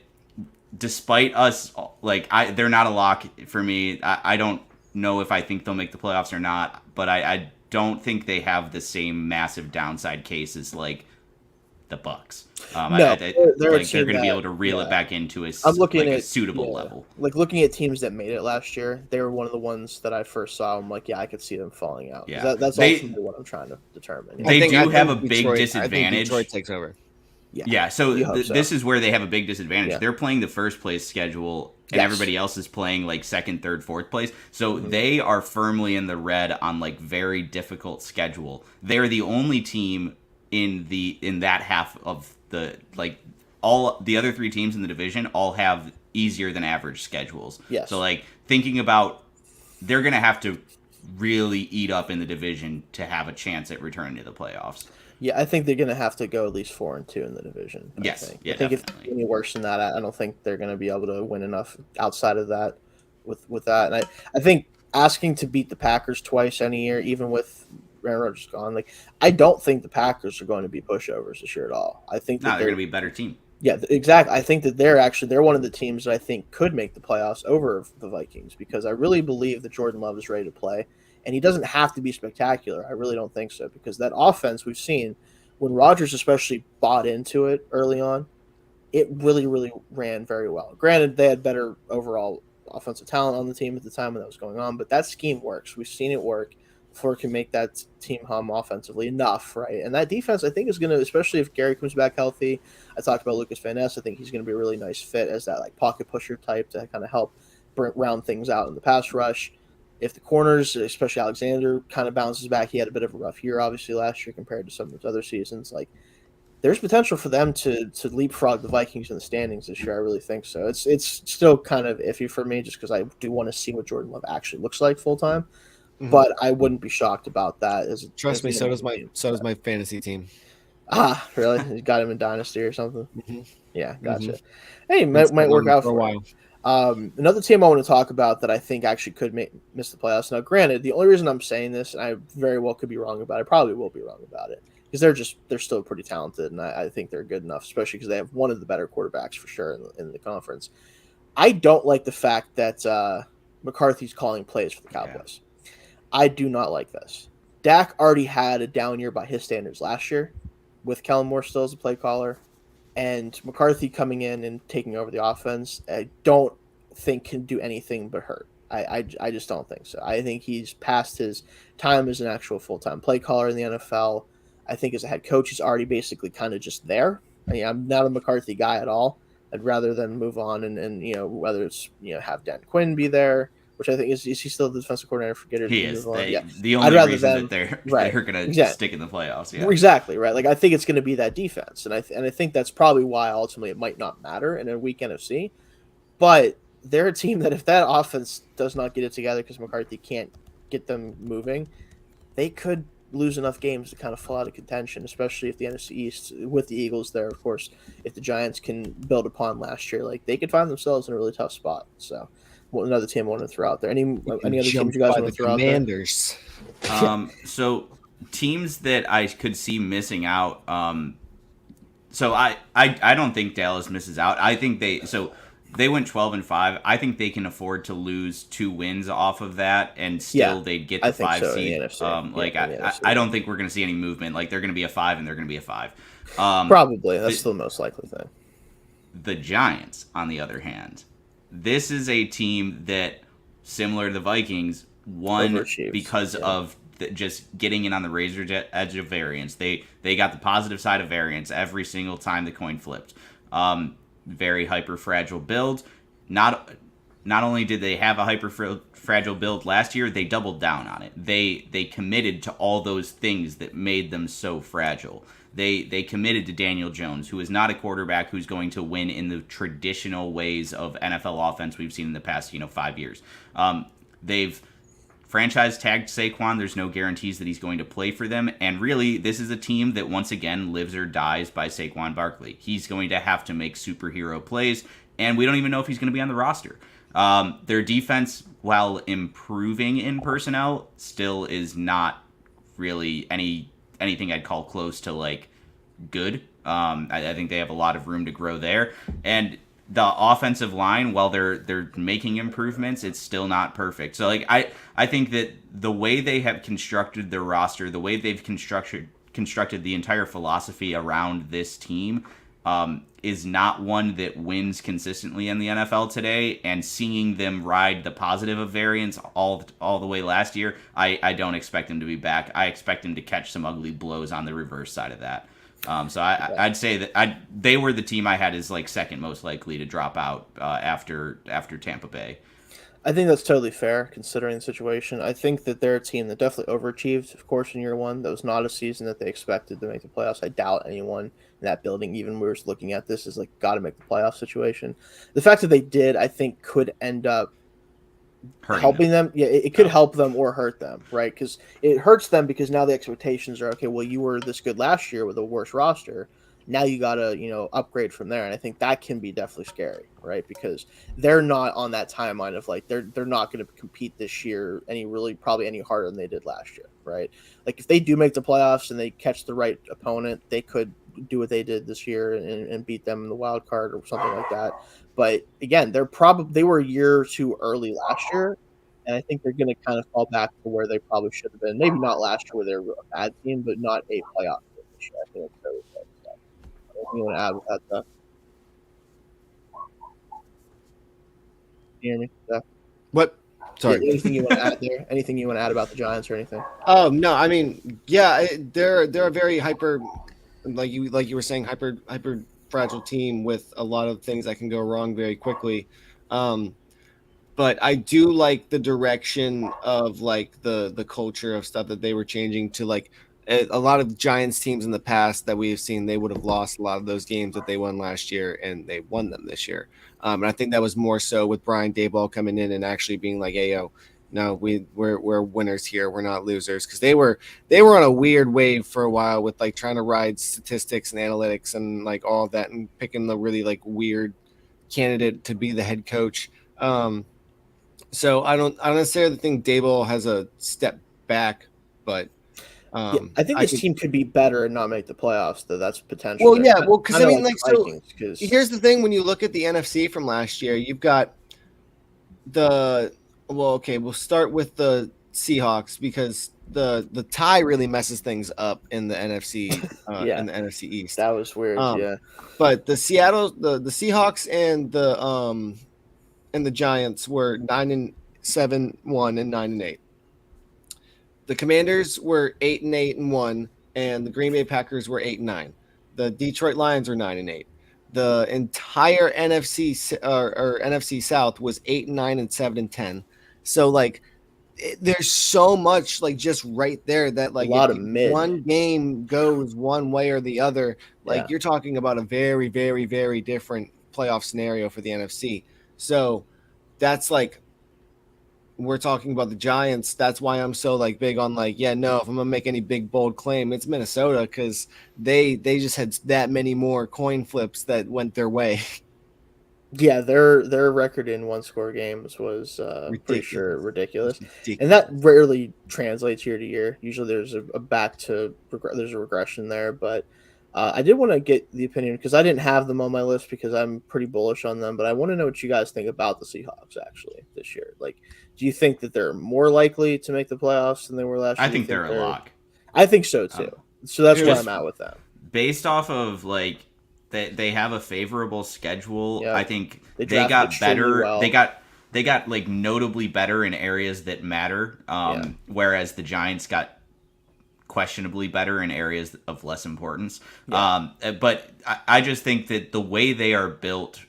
despite us, like they're not a lock for me. I don't know if I think they'll make the playoffs or not, but I don't think they have the same massive downside case as like the Bucks.
They're
going to be able to reel it back into a suitable level.
Like looking at teams that made it last year, they were one of the ones that I first saw. I'm like, I could see them falling out.
Yeah,
that's ultimately what I'm trying to determine.
They do have a big disadvantage.
I think Detroit takes over.
Yeah. So this is where they have a big disadvantage. Yeah. They're playing the first place schedule, and everybody else is playing like second, third, fourth place. So they are firmly in the red on like very difficult schedule. They're the only team in that half of the like all the other 3 teams in the division all have easier than average schedules.
Yes.
So like thinking about they're gonna have to really eat up in the division to have a chance at returning to the playoffs.
Yeah, I think they're gonna have to go at least 4-2 in the division.
Yes.
I think if it's any worse than that, I don't think they're gonna be able to win enough outside of that with that. And I think asking to beat the Packers twice any year, even with Aaron Rodgers gone, like I don't think the Packers are going to be pushovers this year at all. I think
they're going to be a better team.
Yeah, exactly. I think that they're one of the teams that I think could make the playoffs over the Vikings because I really believe that Jordan Love is ready to play, and he doesn't have to be spectacular. I really don't think so because that offense we've seen when Rodgers especially bought into it early on, it really, really ran very well. Granted, they had better overall offensive talent on the team at the time when that was going on, but that scheme works. We've seen it work. Ford can make that team hum offensively enough, right? And that defense, I think, is going to, especially if Gary comes back healthy. I talked about Lucas Van Ness. I think he's going to be a really nice fit as that like pocket pusher type to kind of help round things out in the pass rush. If the corners, especially Alexander, kind of bounces back, he had a bit of a rough year, obviously, last year compared to some of his other seasons. Like, there's potential for them to leapfrog the Vikings in the standings this year. I really think so. It's still kind of iffy for me just because I do want to see what Jordan Love actually looks like full time. But I wouldn't be shocked about that.
Trust me, so does my fantasy team.
Ah, really? You got him in Dynasty or something? Mm-hmm. Yeah, gotcha. Hey, might work out for a while. Another team I want to talk about that I think actually could miss the playoffs. Now, granted, the only reason I'm saying this, and I very well could be wrong about it, probably will be wrong about it, because they're still pretty talented, and I think they're good enough, especially because they have one of the better quarterbacks for sure in the conference. I don't like the fact that McCarthy's calling plays for the Cowboys. Yeah. I do not like this. Dak already had a down year by his standards last year with Kellen Moore still as a play caller. and McCarthy coming in and taking over the offense, I don't think can do anything but hurt. I just don't think so. I think he's past his time as an actual full-time play caller in the NFL. I think as a head coach, he's already basically kind of just there. I mean, I'm not a McCarthy guy at all. I'd rather than move on and whether it's have Dan Quinn be there, which I think is he still the defensive coordinator for Gators?
He is.
Yeah.
The only reason that they're going to stick in the playoffs. Yeah.
Exactly, right. Like I think it's going to be that defense, and I think that's probably why ultimately it might not matter in a weak NFC. But they're a team that if that offense does not get it together because McCarthy can't get them moving, they could lose enough games to kind of fall out of contention, especially if the NFC East with the Eagles there, of course, if the Giants can build upon last year, like they could find themselves in a really tough spot. So another team I want to throw out there. Any other teams you guys want to throw
Commanders.
out there?
So teams that I could see missing out. So I don't think Dallas misses out. I think they went 12-5. I think they can afford to lose 2 wins off of that, and still they'd get the 5 seed. I don't think we're going to see any movement. Like they're going to be a 5 and they're going to be a 5.
Probably that's the most likely thing.
The Giants, on the other hand, this is a team that, similar to the Vikings, won because of just getting in on the razor's edge of variance. They got the positive side of variance every single time the coin flipped. Very hyper fragile build. Not only did they have a hyper fragile build last year, they doubled down on it. They committed to all those things that made them so fragile. They committed to Daniel Jones, who is not a quarterback who's going to win in the traditional ways of NFL offense we've seen in the past 5 years. They've franchise tagged Saquon. There's no guarantees that he's going to play for them. And really, this is a team that once again lives or dies by Saquon Barkley. He's going to have to make superhero plays, and we don't even know if he's going to be on the roster. Their defense, while improving in personnel, still is not really anything I'd call close to like good. I think they have a lot of room to grow there. And the offensive line, while they're making improvements, it's still not perfect. So like I think that the way they have constructed their roster, the way they've constructed the entire philosophy around this team, is not one that wins consistently in the NFL today. And seeing them ride the positive of variance all the way last year, I don't expect them to be back. I expect them to catch some ugly blows on the reverse side of that. So I'd say that they were the team I had as like second most likely to drop out after Tampa Bay.
I think that's totally fair considering the situation. I think that they're a team that definitely overachieved, of course, in year one. That was not a season that they expected to make the playoffs. I doubt anyone in that building, even we were looking at this, is like got to make the playoff situation. The fact that they did, I think, could end up helping them. Yeah, it could help them or hurt them, right? Because it hurts them because now the expectations are, okay, well, you were this good last year with a worse roster. Now you got to, upgrade from there. And I think that can be definitely scary, right? Because they're not on that timeline of like, they're not going to compete this year probably any harder than they did last year, right? Like if they do make the playoffs and they catch the right opponent, they could do what they did this year and beat them in the wild card or something like that. But again, they were a year or two early last year. And I think they're going to kind of fall back to where they probably should have been. Maybe not last year where they were a bad team, but not a playoff team this year. I think that's very fair. Anything you want to add with that stuff? You hear me? Yeah.
What? Sorry.
Yeah, anything you want to add there? Anything you want to add about the Giants or anything?
Oh no, I mean, yeah, they're a very hyper, like you were saying, hyper fragile team with a lot of things that can go wrong very quickly. But I do like the direction of like the culture of stuff that they were changing to. Like a lot of Giants teams in the past that we have seen, they would have lost a lot of those games that they won last year, and they won them this year. And I think that was more so with Brian Daboll coming in and actually being like, "Hey, yo, no, we're winners here. We're not losers." Because they were on a weird wave for a while with like trying to ride statistics and analytics and like all of that, and picking the really like weird candidate to be the head coach. So I don't necessarily think Daboll has a step back, but
I think this team could be better and not make the playoffs, though. That's potential.
Well, yeah, because I mean, like, so here's the thing: when you look at the NFC from last year, you've got we'll start with the Seahawks because the tie really messes things up in the NFC in the NFC East.
That was weird. Yeah,
but the Seahawks and the Giants were 9-7-1 and 9-8. The Commanders were 8-8-1, and the Green Bay Packers were 8-9. The Detroit Lions are 9-8. The entire NFC or NFC South was 8-9 and 7-10. So like, there's so much like just right there that like
a lot of mid.
One game goes one way or the other. Like you're talking about a very, very, very different playoff scenario for the NFC. So that's like, we're talking about the Giants. That's why I'm so like big on like, if I'm gonna make any big bold claim, it's Minnesota, because they just had that many more coin flips that went their way.
Yeah, their record in one-score games was pretty sure ridiculous, and that rarely translates year to year. Usually, there's a regression there, but I did want to get the opinion, because I didn't have them on my list because I'm pretty bullish on them, but I want to know what you guys think about the Seahawks actually this year. Like, do you think that they're more likely to make the playoffs than they were last year?
I think they're a lock.
I think so too. So that's where I'm at with them.
Based off of like they have a favorable schedule.
Yep.
I think they got better. Well. They got like notably better in areas that matter. Whereas the Giants got questionably better in areas of less importance. Yeah. But I just think that the way they are built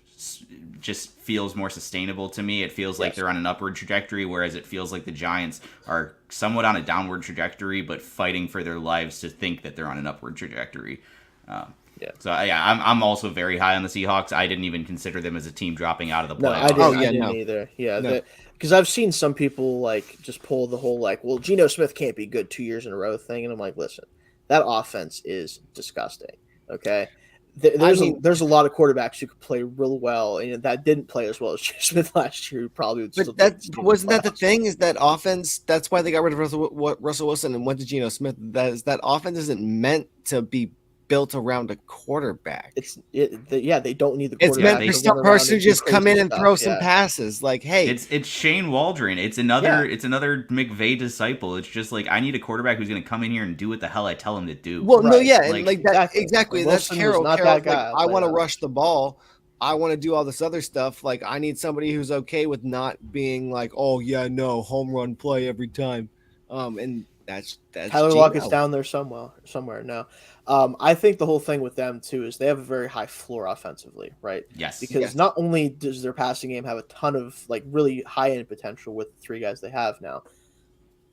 just feels more sustainable to me. It feels like they're on an upward trajectory, whereas it feels like the Giants are somewhat on a downward trajectory, but fighting for their lives to think that they're on an upward trajectory. So I'm also very high on the Seahawks. I didn't even consider them as a team dropping out of the playoffs.
I didn't either. Yeah, because I've seen some people like just pull the whole like, well, Geno Smith can't be good 2 years in a row thing, and I'm like, listen, that offense is disgusting. Okay. There's a lot of quarterbacks who could play real well, and that didn't play as well as Geno Smith last year. Who probably would.
But that wasn't that the thing. Is that offense? That's why they got rid of Russell Wilson and went to Geno Smith. That offense isn't meant to be built around a quarterback.
They don't need the quarterback.
It's meant for some person to just come in and throw some passes. Like, hey,
it's Shane Waldron. It's another McVay disciple. It's just like, I need a quarterback who's going to come in here and do what the hell I tell him to do.
Well, right. No, yeah, and like that exactly. That's Carroll. Not that guy. Like, I want to rush the ball. I want to do all this other stuff. Like, I need somebody who's okay with not being like, oh yeah, no, home run play every time. And that's
Tyler Lockett's down there somewhere. No. I think the whole thing with them too is they have a very high floor offensively, right?
Yes.
Because not only does their passing game have a ton of like really high end potential with the three guys they have now,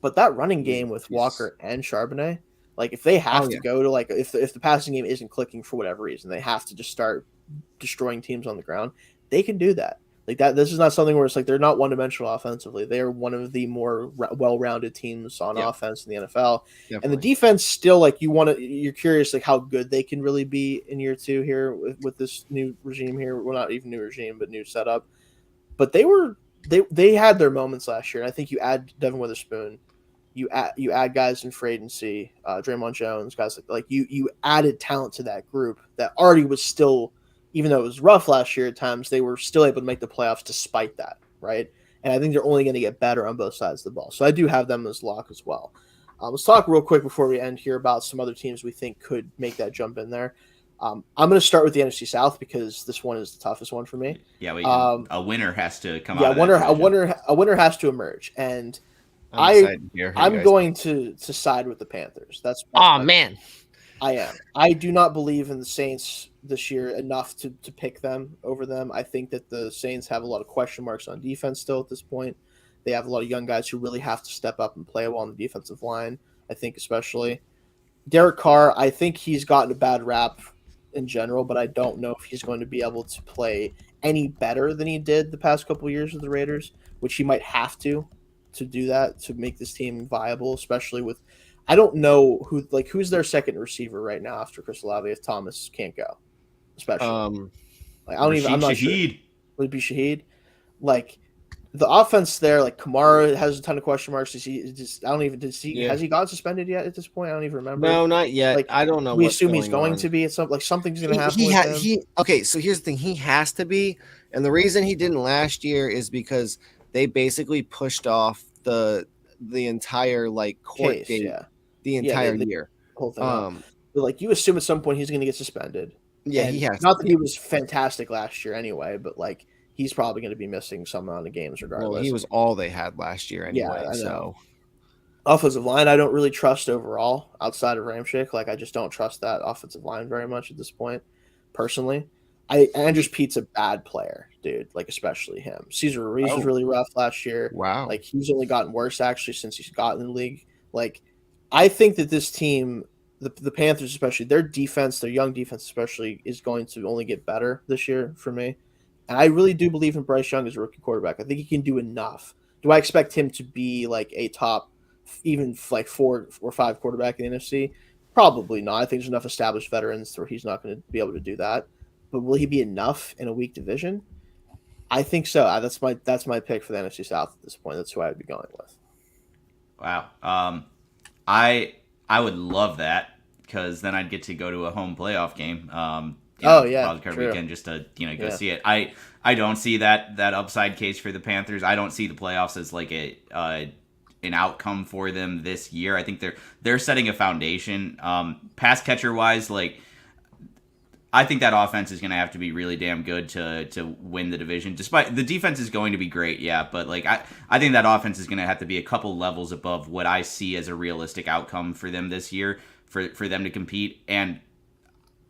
but that running game with Walker and Charbonnet, like if they have to go to like if the passing game isn't clicking for whatever reason, they have to just start destroying teams on the ground. They can do that. Like that, this is not something where it's like they're not one-dimensional offensively. They are one of the more well-rounded teams on offense in the NFL. Definitely. And the defense still, like you're curious like how good they can really be in year two here with this new regime here. Well, not even new regime, but new setup. But they had their moments last year. And I think you add Devin Witherspoon, you add guys in free agency, Draymond Jones, guys like you added talent to that group that already was still. Even though it was rough last year at times, they were still able to make the playoffs despite that, right? And I think they're only going to get better on both sides of the ball. So I do have them as lock as well. Let's talk real quick before we end here about some other teams we think could make that jump in there. I'm going to start with the NFC South because this one is the toughest one for me.
Yeah, a winner has to come out.
A winner has to emerge, and I'm going to side with the Panthers. That's
man.
I am. I do not believe in the Saints this year enough to pick them over them. I think that the Saints have a lot of question marks on defense still at this point. They have a lot of young guys who really have to step up and play well on the defensive line, I think especially. Derek Carr, I think he's gotten a bad rap in general, but I don't know if he's going to be able to play any better than he did the past couple of years with the Raiders, which he might have to do that to make this team viable, especially with I don't know who's their second receiver right now after Chris Olave if Thomas can't go, especially. I'm not sure. Would it be Shaheed? Like the offense there, like Kamara has a ton of question marks. Has he gotten suspended yet at this point? I don't even remember.
No, not yet.
Like
I don't know.
We assume he's going to be at something's going to happen.
Okay, so here's the thing. He has to be, and the reason he didn't last year is because they basically pushed off the the entire like court
Case,
date,
yeah.
the entire year.
Whole thing up. But like, you assume at some point he's going to get suspended.
Yeah,
and
he has.
Not that he was fantastic last year anyway, but like he's probably going to be missing some amount of games regardless.
Well, he was all they had last year anyway.
Yeah, I know.
So
offensive line, I don't really trust overall outside of Ramchick. Like, I just don't trust that offensive line very much at this point, personally. Andrews Pete's a bad player, dude. Like, especially him. Cesar Ruiz was really rough last year.
Wow.
Like, he's only gotten worse actually since he's gotten in the league. Like, I think that this team, the Panthers especially, their defense, their young defense especially, is going to only get better this year for me. And I really do believe in Bryce Young as a rookie quarterback. I think he can do enough. Do I expect him to be like a top, even like 4 or 5 quarterback in the NFC? Probably not. I think there's enough established veterans where he's not going to be able to do that. But will he be enough in a weak division? I think so. That's my pick for the NFC South at this point. That's who I would be going with.
Wow. I would love that because then I'd get to go to a home playoff game. Wildcard weekend just to go see it. I don't see that upside case for the Panthers. I don't see the playoffs as like an outcome for them this year. I think they're setting a foundation. Pass catcher wise, like, I think that offense is going to have to be really damn good to win the division. Despite the defense is going to be great, yeah, but like I think that offense is going to have to be a couple levels above what I see as a realistic outcome for them this year for them to compete. And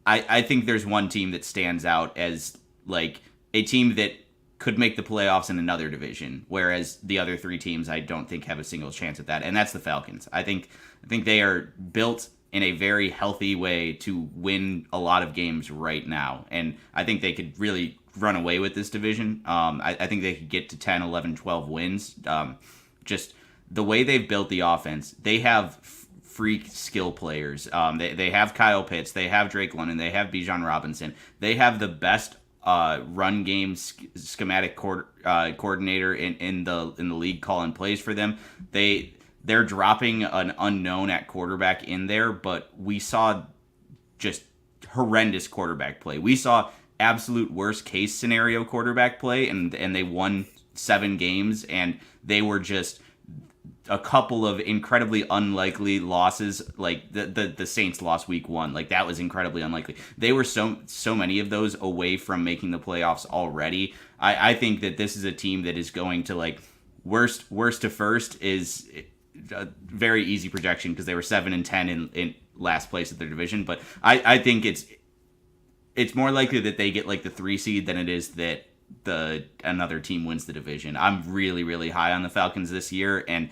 I think there's one team that stands out as like a team that could make the playoffs in another division, whereas the other 3 teams I don't think have a single chance at that, and that's the Falcons. I think they are built in a very healthy way to win a lot of games right now. And I think they could really run away with this division. I think they could get to 10, 11, 12 wins. Just the way they've built the offense, they have freak skill players. They have Kyle Pitts, they have Drake London, they have Bijan Robinson. They have the best run game schematic coordinator in the league calling plays for them. They're dropping an unknown at quarterback in there, but we saw just horrendous quarterback play. We saw absolute worst case scenario quarterback play, and they won 7 games, and they were just a couple of incredibly unlikely losses. Like the Saints lost week 1. Like, that was incredibly unlikely. They were so many of those away from making the playoffs already. I think that this is a team that is going to, like, worst to first is a very easy projection because they were 7-10 in last place of their division. But I think it's more likely that they get like the 3 seed than it is that another team wins the division. I'm really, really high on the Falcons this year, and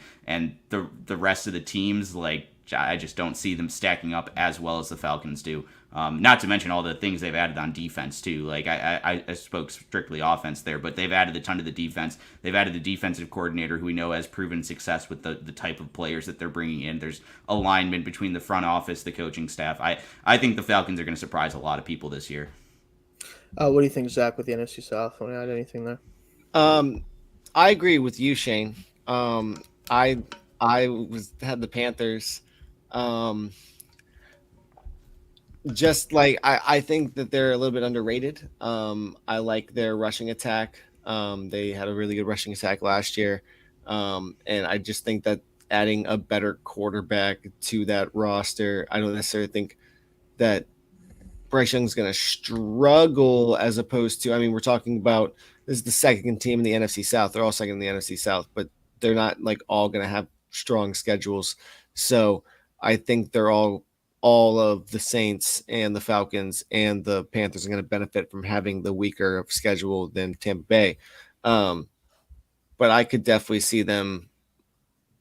the rest of the teams, like, I just don't see them stacking up as well as the Falcons do. Not to mention all the things they've added on defense too. Like, I spoke strictly offense there, but they've added a ton to the defense. They've added the defensive coordinator who we know has proven success with the type of players that they're bringing in. There's alignment between the front office, the coaching staff. I think the Falcons are going to surprise a lot of people this year.
What do you think, Zach, with the NFC South? Want to add anything there?
I agree with you, Shayne. I had the Panthers. Just like I think that they're a little bit underrated. I like their rushing attack. They had a really good rushing attack last year. And I just think that adding a better quarterback to that roster, I don't necessarily think that Bryce Young's going to struggle as opposed to, I mean, we're talking about, this is the second team in the NFC South. They're all second in the NFC South, but they're not like all going to have strong schedules. So I think they're all of the Saints and the Falcons and the Panthers are going to benefit from having the weaker schedule than Tampa Bay. But I could definitely see them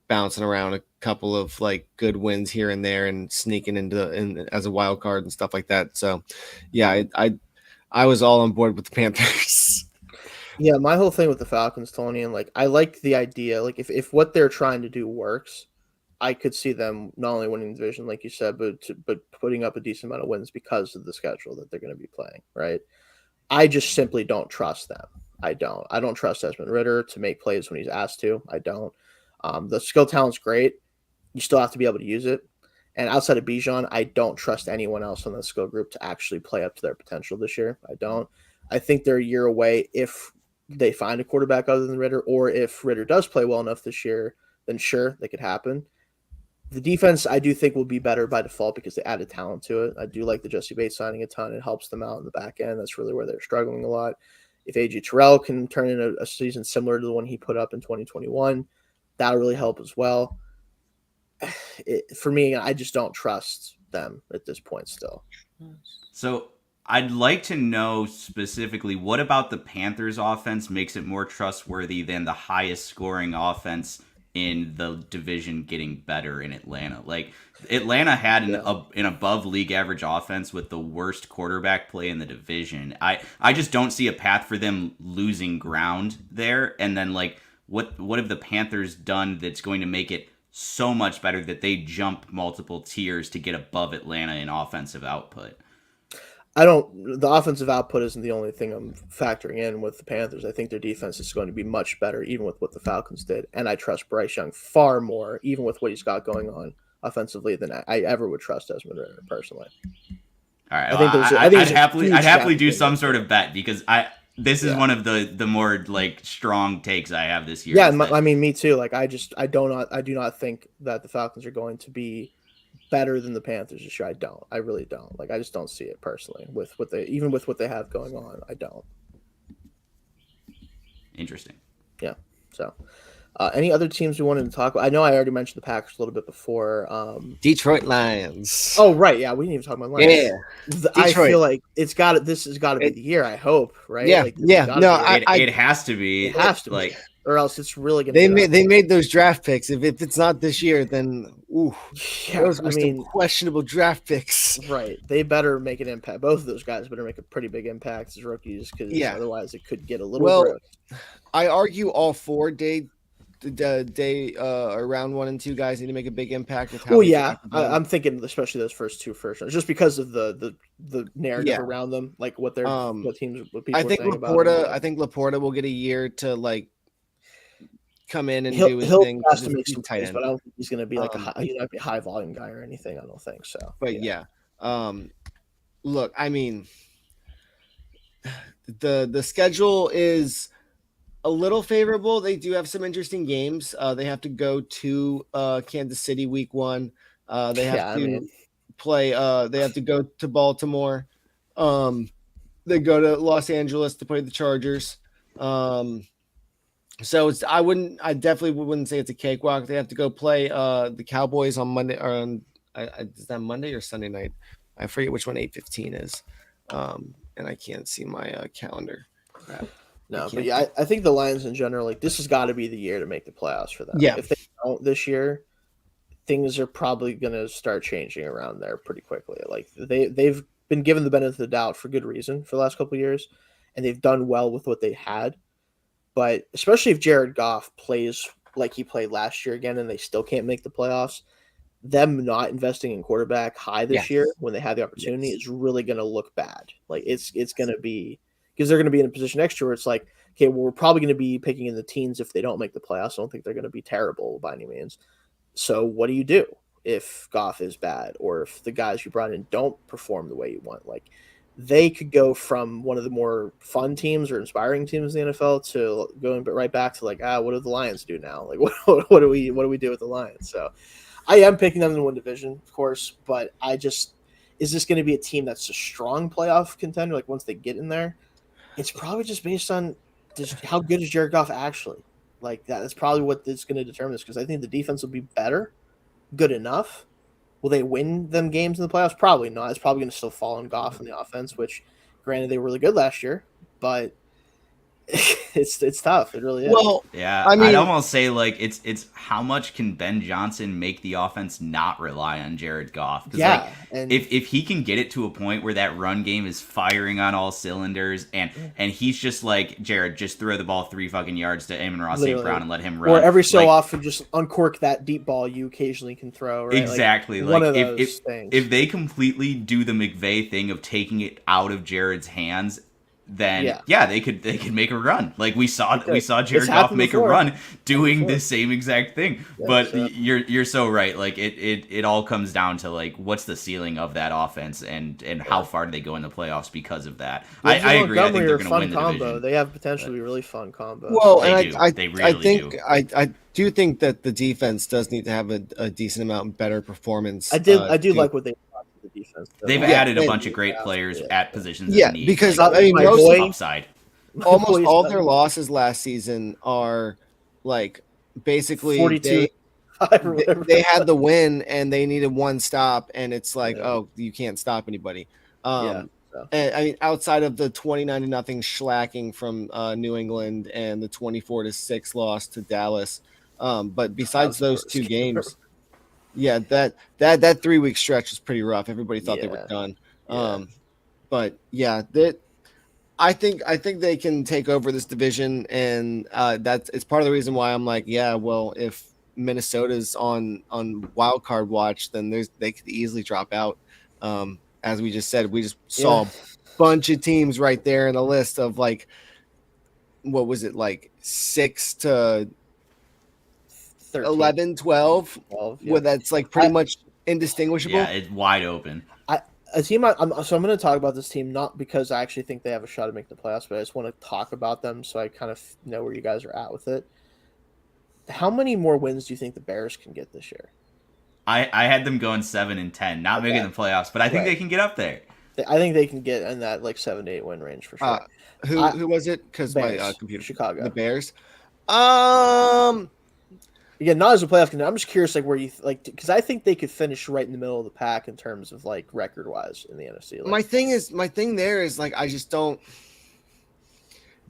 bouncing around a couple of like good wins here and there and sneaking into as a wild card and stuff like that. So yeah, I was all on board with the Panthers.
Yeah, my whole thing with the Falcons, Tony, and like I like the idea, like if what they're trying to do works, I could see them not only winning the division, like you said, but putting up a decent amount of wins because of the schedule that they're going to be playing, right? I just simply don't trust them. I don't trust Desmond Ridder to make plays when he's asked to. I don't. The skill talent's great. You still have to be able to use it. And outside of Bijan, I don't trust anyone else on the skill group to actually play up to their potential this year. I don't. I think they're a year away if they find a quarterback other than Ridder, or if Ridder does play well enough this year then sure, that could happen. The defense, I do think, will be better by default because they added talent to it. I do like the Jesse Bates signing a ton. It helps them out in the back end. That's really where they're struggling a lot. If AJ Terrell can turn in a season similar to the one he put up in 2021, that'll really help as well. For me, I just don't trust them at this point still.
So I'd like to know specifically what about the Panthers offense makes it more trustworthy than the highest scoring offense in the division getting better in Atlanta. Like Atlanta had an above league average offense with the worst quarterback play in the division. I just don't see a path for them losing ground there. And then like what have the Panthers done that's going to make it so much better that they jump multiple tiers to get above Atlanta in offensive output?
The offensive output isn't the only thing I'm factoring in with the Panthers. I think their defense is going to be much better, even with what the Falcons did. And I trust Bryce Young far more, even with what he's got going on offensively, than I ever would trust Desmond Ridder personally.
All right. I'd happily do some sort of bet because this is one of the more like strong takes I have this year.
Yeah, I mean, me too. Like I do not think that the Falcons are going to be better than the Panthers this year. I really don't. Like I just don't see it personally with what they have going on. I don't.
Interesting.
Yeah. So, any other teams we wanted to talk about? I know I already mentioned the Packers a little bit before.
Detroit Lions.
Oh right, yeah, we didn't even talk about Lions.
Yeah,
I feel like this has got to be the year. I hope, right?
Yeah,
like,
No,
it has to be.
It has to be. Or else it's really going
to They made those draft picks. If it's not this year, then those were some questionable draft picks.
Right. They better make an impact. Both of those guys better make a pretty big impact as rookies because otherwise it could get a little gross.
I argue all four round 1 and 2 guys need to make a big impact with how
I'm thinking especially those first rounds, just because of the narrative around them, like what people
I think Laporta will get a year to like come in and do his thing.
Has to make some tight end, but I don't think he's going to be like a high volume guy or anything. I don't think so.
But look, I mean, the schedule is a little favorable. They do have some interesting games. They have to go to Kansas City week 1. They have to play. They have to go to Baltimore. They go to Los Angeles to play the Chargers. So I definitely wouldn't say it's a cakewalk. They have to go play the Cowboys on Monday, or is that Monday or Sunday night? I forget which one 8:15 is. And I can't see my calendar. Crap.
No, but I think the Lions in general, like this has got to be the year to make the playoffs for them.
Yeah.
If they don't this year, things are probably going to start changing around there pretty quickly. Like they've been given the benefit of the doubt for good reason for the last couple of years, and they've done well with what they had. But especially if Jared Goff plays like he played last year again and they still can't make the playoffs, them not investing in quarterback high this year when they have the opportunity is really going to look bad. Like it's going to be because they're going to be in a position next year where it's like, okay, well, we're probably going to be picking in the teens if they don't make the playoffs. I don't think they're going to be terrible by any means. So what do you do if Goff is bad or if the guys you brought in don't perform the way you want? Like they could go from one of the more fun teams or inspiring teams in the NFL to going right back to like, what do the Lions do now? Like, what do we do with the Lions? So I am picking them to win division, of course, but is this going to be a team that's a strong playoff contender? Like once they get in there, it's probably just based on just how good is Jared Goff actually. Like that's probably what is going to determine this because I think the defense will be better, good enough. Will they win them games in the playoffs? Probably not. It's probably going to still fall on Goff in the offense, which, granted, they were really good last year, but it's tough. It really is.
Well,
yeah, I mean, I'd almost say like it's how much can Ben Johnson make the offense not rely on Jared Goff?
Yeah,
like, if he can get it to a point where that run game is firing on all cylinders, and he's just like Jared, just throw the ball 3 fucking yards to Amon-Ra St. Brown and let him run,
or every so often just uncork that deep ball you occasionally can throw. Right?
Exactly,
like one of those things.
If they completely do the McVay thing of taking it out of Jared's hands, then they could make a run. Like we saw Jared Goff make
before.
a run doing the same exact thing.
Yeah,
but you're so right. Like it all comes down to like what's the ceiling of that offense and how far do they go in the playoffs because of that. I agree. I think they're going to win the division.
They have potentially really fun combos.
Well,
they really do.
I do think that the defense does need to have a decent amount better performance.
I do like what they brought to the defense.
They've added a bunch of great players at positions.
Yeah,
of need.
because
like,
I mean,
upside.
Almost all their losses last season are like basically
42.
They had the win and they needed one stop, and it's like, oh, you can't stop anybody. And I mean, outside of the 29-0 shellacking from New England and the 24-6 loss to Dallas, but besides those two games, that 3-week stretch was pretty rough. Everybody thought they were done. But I think they can take over this division, and it's part of the reason why I'm like, well, if Minnesota's on wild card watch, then they could easily drop out. As we just said, we just saw a bunch of teams right there in the list of like, what was it, like 6 to 13. 11, 12, where that's like pretty much indistinguishable.
Yeah, it's wide open.
A team, I'm going to talk about this team not because I actually think they have a shot to make the playoffs, but I just want to talk about them so I kind of know where you guys are at with it. How many more wins do you think the Bears can get this year?
I had them going 7-10, not making the playoffs, but I think they can get up there.
I think they can get in that like 7 to 8 win range for sure.
Who was it? Because my computer,
Chicago,
the Bears.
Again, not as a playoff contender. I'm just curious, like where you like, because I think they could finish right in the middle of the pack in terms of like record wise in the NFC. Like,
my thing there is like I just don't.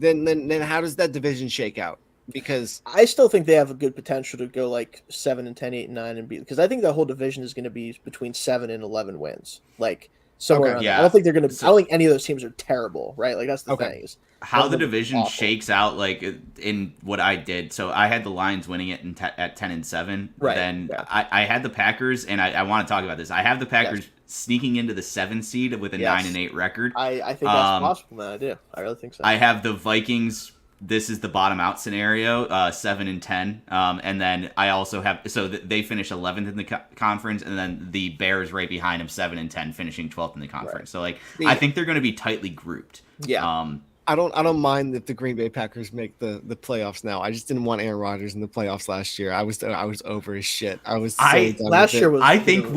Then how does that division shake out? Because
I still think they have a good potential to go like 7-10, 8-9, and be, because I think the whole division is going to be between 7 and 11 wins. Like somewhere around there. I don't think they're going to. I don't think any of those teams are terrible, right? Like that's the thing.
How the division shakes out, like in what I did. So I had the Lions winning it at 10-7.
Right.
Then I had the Packers, and I want to talk about this. I have the Packers sneaking into the 7 seed with a 9-8 record.
I think that's possible, man. I do. I really think so.
I have the Vikings. This is the bottom out scenario, 7-10, and then I also have they finish 11th in the conference, and then the Bears right behind them, 7-10, finishing 12th in the conference. So like I think they're going to be tightly grouped.
Yeah. I don't mind if the Green Bay Packers make the playoffs now. I just didn't want Aaron Rodgers in the playoffs last year. I was over his shit. I was so done
last year was.
I think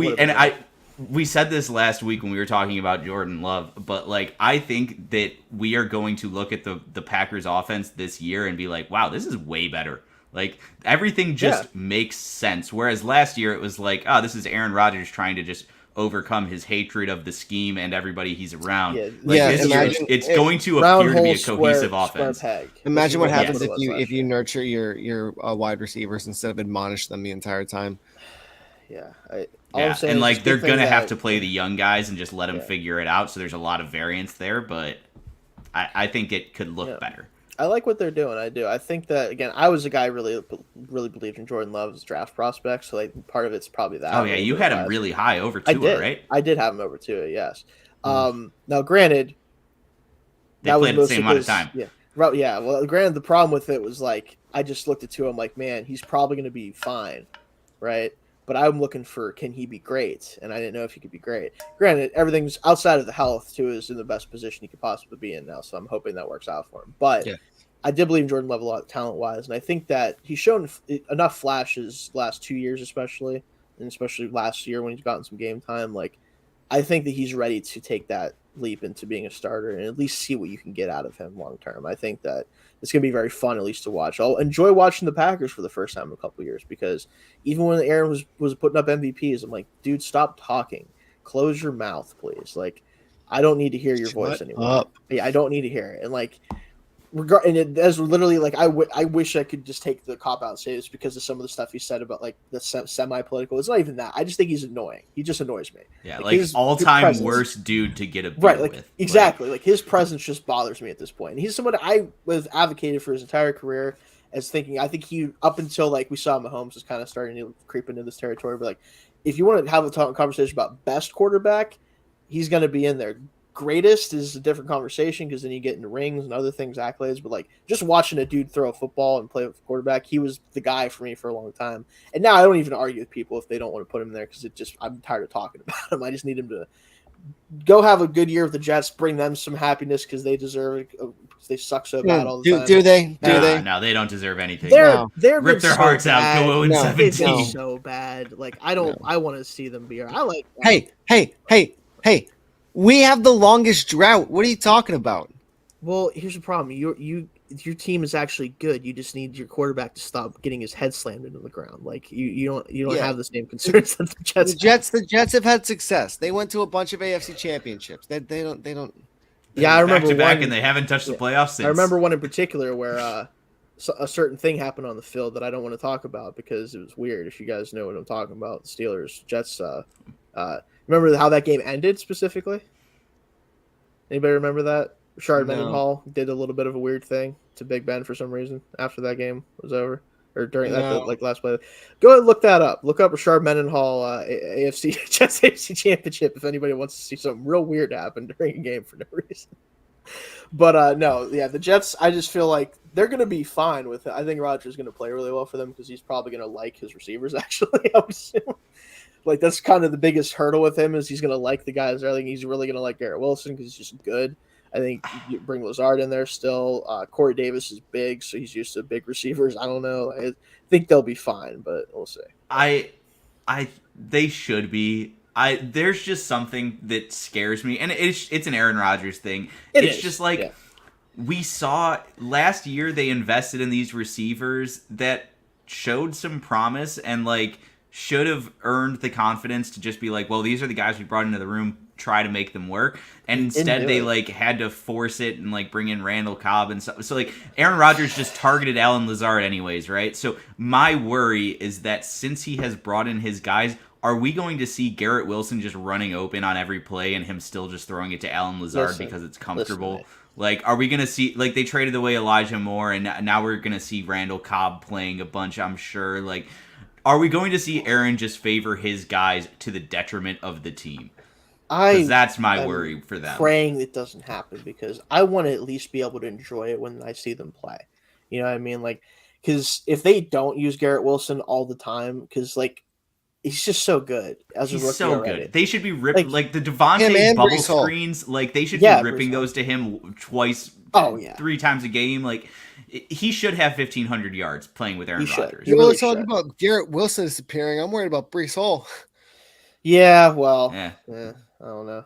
we said this last week when we were talking about Jordan Love, but like I think that we are going to look at the Packers offense this year and be like, wow, this is way better. Like everything just makes sense. Whereas last year it was like, oh, this is Aaron Rodgers trying to just overcome his hatred of the scheme and everybody he's around. This year it's going to appear to be a cohesive offense.
Imagine what happens if you nurture your wide receivers instead of admonish them the entire time.
And like they're gonna have to play the young guys and just let them figure it out. So there's a lot of variance there, but I think it could look better.
I like what they're doing. I do. I think that again, I was a guy really believed in Jordan Love's draft prospects. So like part of it's probably that.
Oh yeah, you had him really high over Tua, right?
I did have him over Tua. Yes. Now, granted,
they played the same amount of time.
Yeah. Right. Yeah. Well, granted, the problem with it was like I just looked at Tua. I'm like, man, he's probably going to be fine, right? But I'm looking for, can he be great? And I didn't know if he could be great. Granted, everything's outside of the health. Tua is in the best position he could possibly be in now, so I'm hoping that works out for him. But I did believe in Jordan Love a lot talent-wise, and I think that he's shown enough flashes last 2 years especially, and especially last year when he's gotten some game time. Like, I think that he's ready to take that leap into being a starter and at least see what you can get out of him long-term. I think that it's going to be very fun at least to watch. I'll enjoy watching the Packers for the first time in a couple of years because even when Aaron was putting up MVPs, I'm like, dude, stop talking. Close your mouth, please. Like, I don't need to hear your voice anymore. Yeah, I don't need to hear it. And like, and it as literally like I wish I could just take the cop out and say it's because of some of the stuff he said about like the semi-political. It's not even that. I just think he's annoying. He just annoys me.
Yeah, like all-time worst dude to get a beat
like
with.
Exactly. Like his presence just bothers me at this point. And he's someone I was advocated for his entire career as thinking. I think he up until like we saw Mahomes was kind of starting to creep into this territory. But like, if you want to have a conversation about best quarterback, he's going to be in there greatest is a different conversation because then you get into rings and other things, accolades. But like just watching a dude throw a football and play with quarterback, he was the guy for me for a long time. And now I don't even argue with people if they don't want to put him there because I'm tired of talking about him. I just need him to go have a good year with the Jets, bring them some happiness because they deserve it. They suck so bad all the time.
Do they?
No, they don't deserve anything.
They're
rip their hearts out. Go 0-17.
They've been so bad. Like I want to see them be. I like.
Hey! We have the longest drought. What are you talking about?
Well, here's the problem. Your team is actually good. You just need your quarterback to stop getting his head slammed into the ground. Like you don't have the same concerns that the Jets.
The Jets have had success. They went to a bunch of AFC championships. They don't.
Yeah, I remember
back, and they haven't touched the playoffs since.
I remember one in particular where a certain thing happened on the field that I don't want to talk about because it was weird. If you guys know what I'm talking about, the Steelers Jets. Remember how that game ended specifically? Anybody remember that? Rashard Mendenhall did a little bit of a weird thing to Big Ben for some reason after that game was over or during that last play. Go ahead and look that up. Look up Rashard Mendenhall AFC Jets AFC Championship if anybody wants to see something real weird happen during a game for no reason. But the Jets. I just feel like they're going to be fine with it. I think Rodgers is going to play really well for them because he's probably going to like his receivers. Actually, I would assume. Like that's kind of the biggest hurdle with him is he's going to like the guys. I think he's really going to like Garrett Wilson because he's just good. I think you bring Lazard in there still. Corey Davis is big, so he's used to big receivers. I don't know. I think they'll be fine, but we'll see.
They should be. There's just something that scares me, and it's an Aaron Rodgers thing. It's just like we saw last year. They invested in these receivers that showed some promise and like should have earned the confidence to just be like, well, these are the guys we brought into the room, try to make them work. And instead they like had to force it and like bring in Randall Cobb and stuff. So like Aaron Rodgers just targeted Allen Lazard anyways, right? So my worry is that since he has brought in his guys, are we going to see Garrett Wilson just running open on every play and him still just throwing it to Allen Lazard because it's comfortable? Like, are we going to see, like, they traded away Elijah Moore and now we're going to see Randall Cobb playing a bunch, I'm sure. Like, are we going to see Aaron just favor his guys to the detriment of the team? Because that's my worry for them.
Praying it doesn't happen because I want to at least be able to enjoy it when I see them play. You know what I mean? Like, because if they don't use Garrett Wilson all the time, because like he's just so good as a rookie. He's so
already. Good. They should be ripping like the Devontae bubble screens. Like they should be ripping those to him twice. 3 times a game. Like. He should have 1,500 yards playing with Aaron Rodgers.
You're really talking about Garrett Wilson disappearing. I'm worried about Breece Hall.
Yeah, well, I don't know.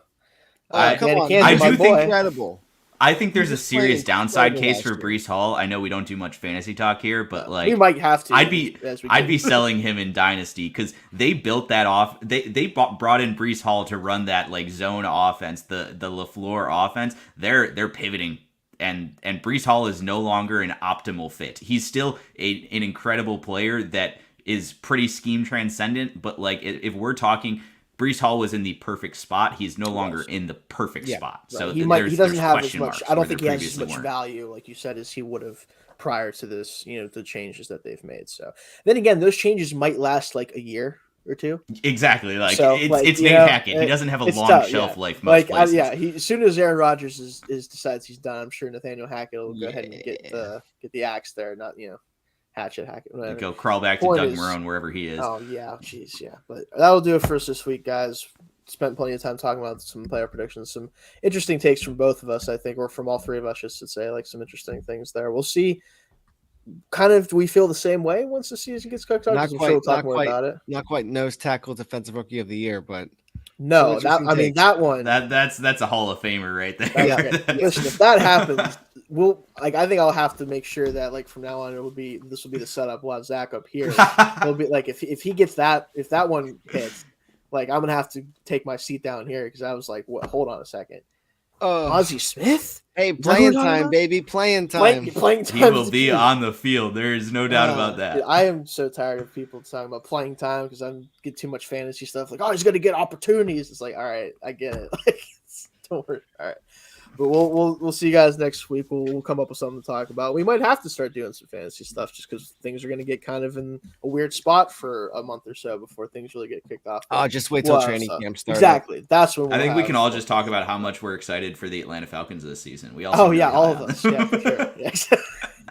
Come on. I do think incredible.
I think there's a serious downside case for Breece Hall. I know we don't do much fantasy talk here, but like
we might have to.
I'd be selling him in Dynasty because they built that off. They brought in Breece Hall to run that like zone offense, the LaFleur offense. They're pivoting. And Breece Hall is no longer an optimal fit. He's still an incredible player that is pretty scheme transcendent. But like if we're talking, Breece Hall was in the perfect spot. He's no longer in the perfect spot. Right. So
he doesn't have as much. I don't think he has as much value, like you said, as he would have prior to this. You know, the changes that they've made. So then again, those changes might last like a year or two.
Exactly. Like so, it's Nate Hackett. He doesn't have a long shelf life. Most places.
As soon as Aaron Rodgers is decides he's done, I'm sure Nathaniel Hackett will go ahead and get the axe there. Not Hatchet Hackett. Whatever.
Go crawl back to Doug Marrone wherever he is.
Oh yeah, jeez, yeah. But that'll do it for us this week, guys. Spent plenty of time talking about some player predictions, some interesting takes from both of us, I think, or from all three of us, just to say like some interesting things there. We'll see. Kind of, do we feel the same way once the season gets cooked up?
Not quite nose tackle defensive rookie of the year, but
no, that one.
That's a Hall of Famer right there.
Listen, if that happens, I think I'll have to make sure that like from now on this will be the setup. We'll have Zach up here. It'll be like if he gets that, if that one hits, like I'm gonna have to take my seat down here because I was like, what? Hold on a second. Ozzie Smith?
Hey, playing time, baby. Playing time.
Playing time.
He will be on the field. There is no doubt about that.
Dude, I am so tired of people talking about playing time because I get too much fantasy stuff. Like, he's going to get opportunities. It's like, all right, I get it. Like, don't worry. All right. But we'll see you guys next week. We'll come up with something to talk about. We might have to start doing some fantasy stuff just because things are going to get kind of in a weird spot for a month or so before things really get kicked off.
Oh, just wait till training camp starts.
Exactly. That's when
I think we can all just talk about how much we're excited for the Atlanta Falcons this season. We all
all of us. Yeah, for sure. Yeah,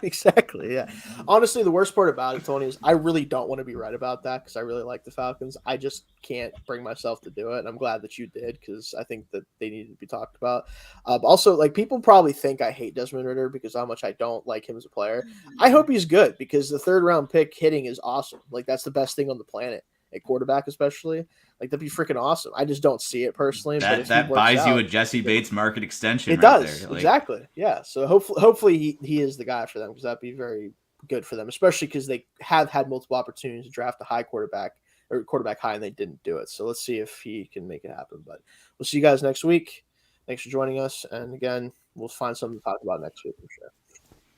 exactly. Yeah. Honestly, the worst part about it, Tony, is I really don't want to be right about that because I really like the Falcons. I just can't bring myself to do it. And I'm glad that you did because I think that they need to be talked about. Also, like people probably think I hate Desmond Ridder because how much I don't like him as a player. I hope he's good because the 3rd round pick hitting is awesome. Like that's the best thing on the planet at quarterback, especially. Like that'd be freaking awesome. I just don't see it personally.
That buys you a Jesse Bates market extension.
It does exactly. Yeah. So hopefully he is the guy for them because that'd be very good for them, especially because they have had multiple opportunities to draft a high quarterback high and they didn't do it. So let's see if he can make it happen. But we'll see you guys next week. Thanks for joining us. And again, we'll find something to talk about next week for sure.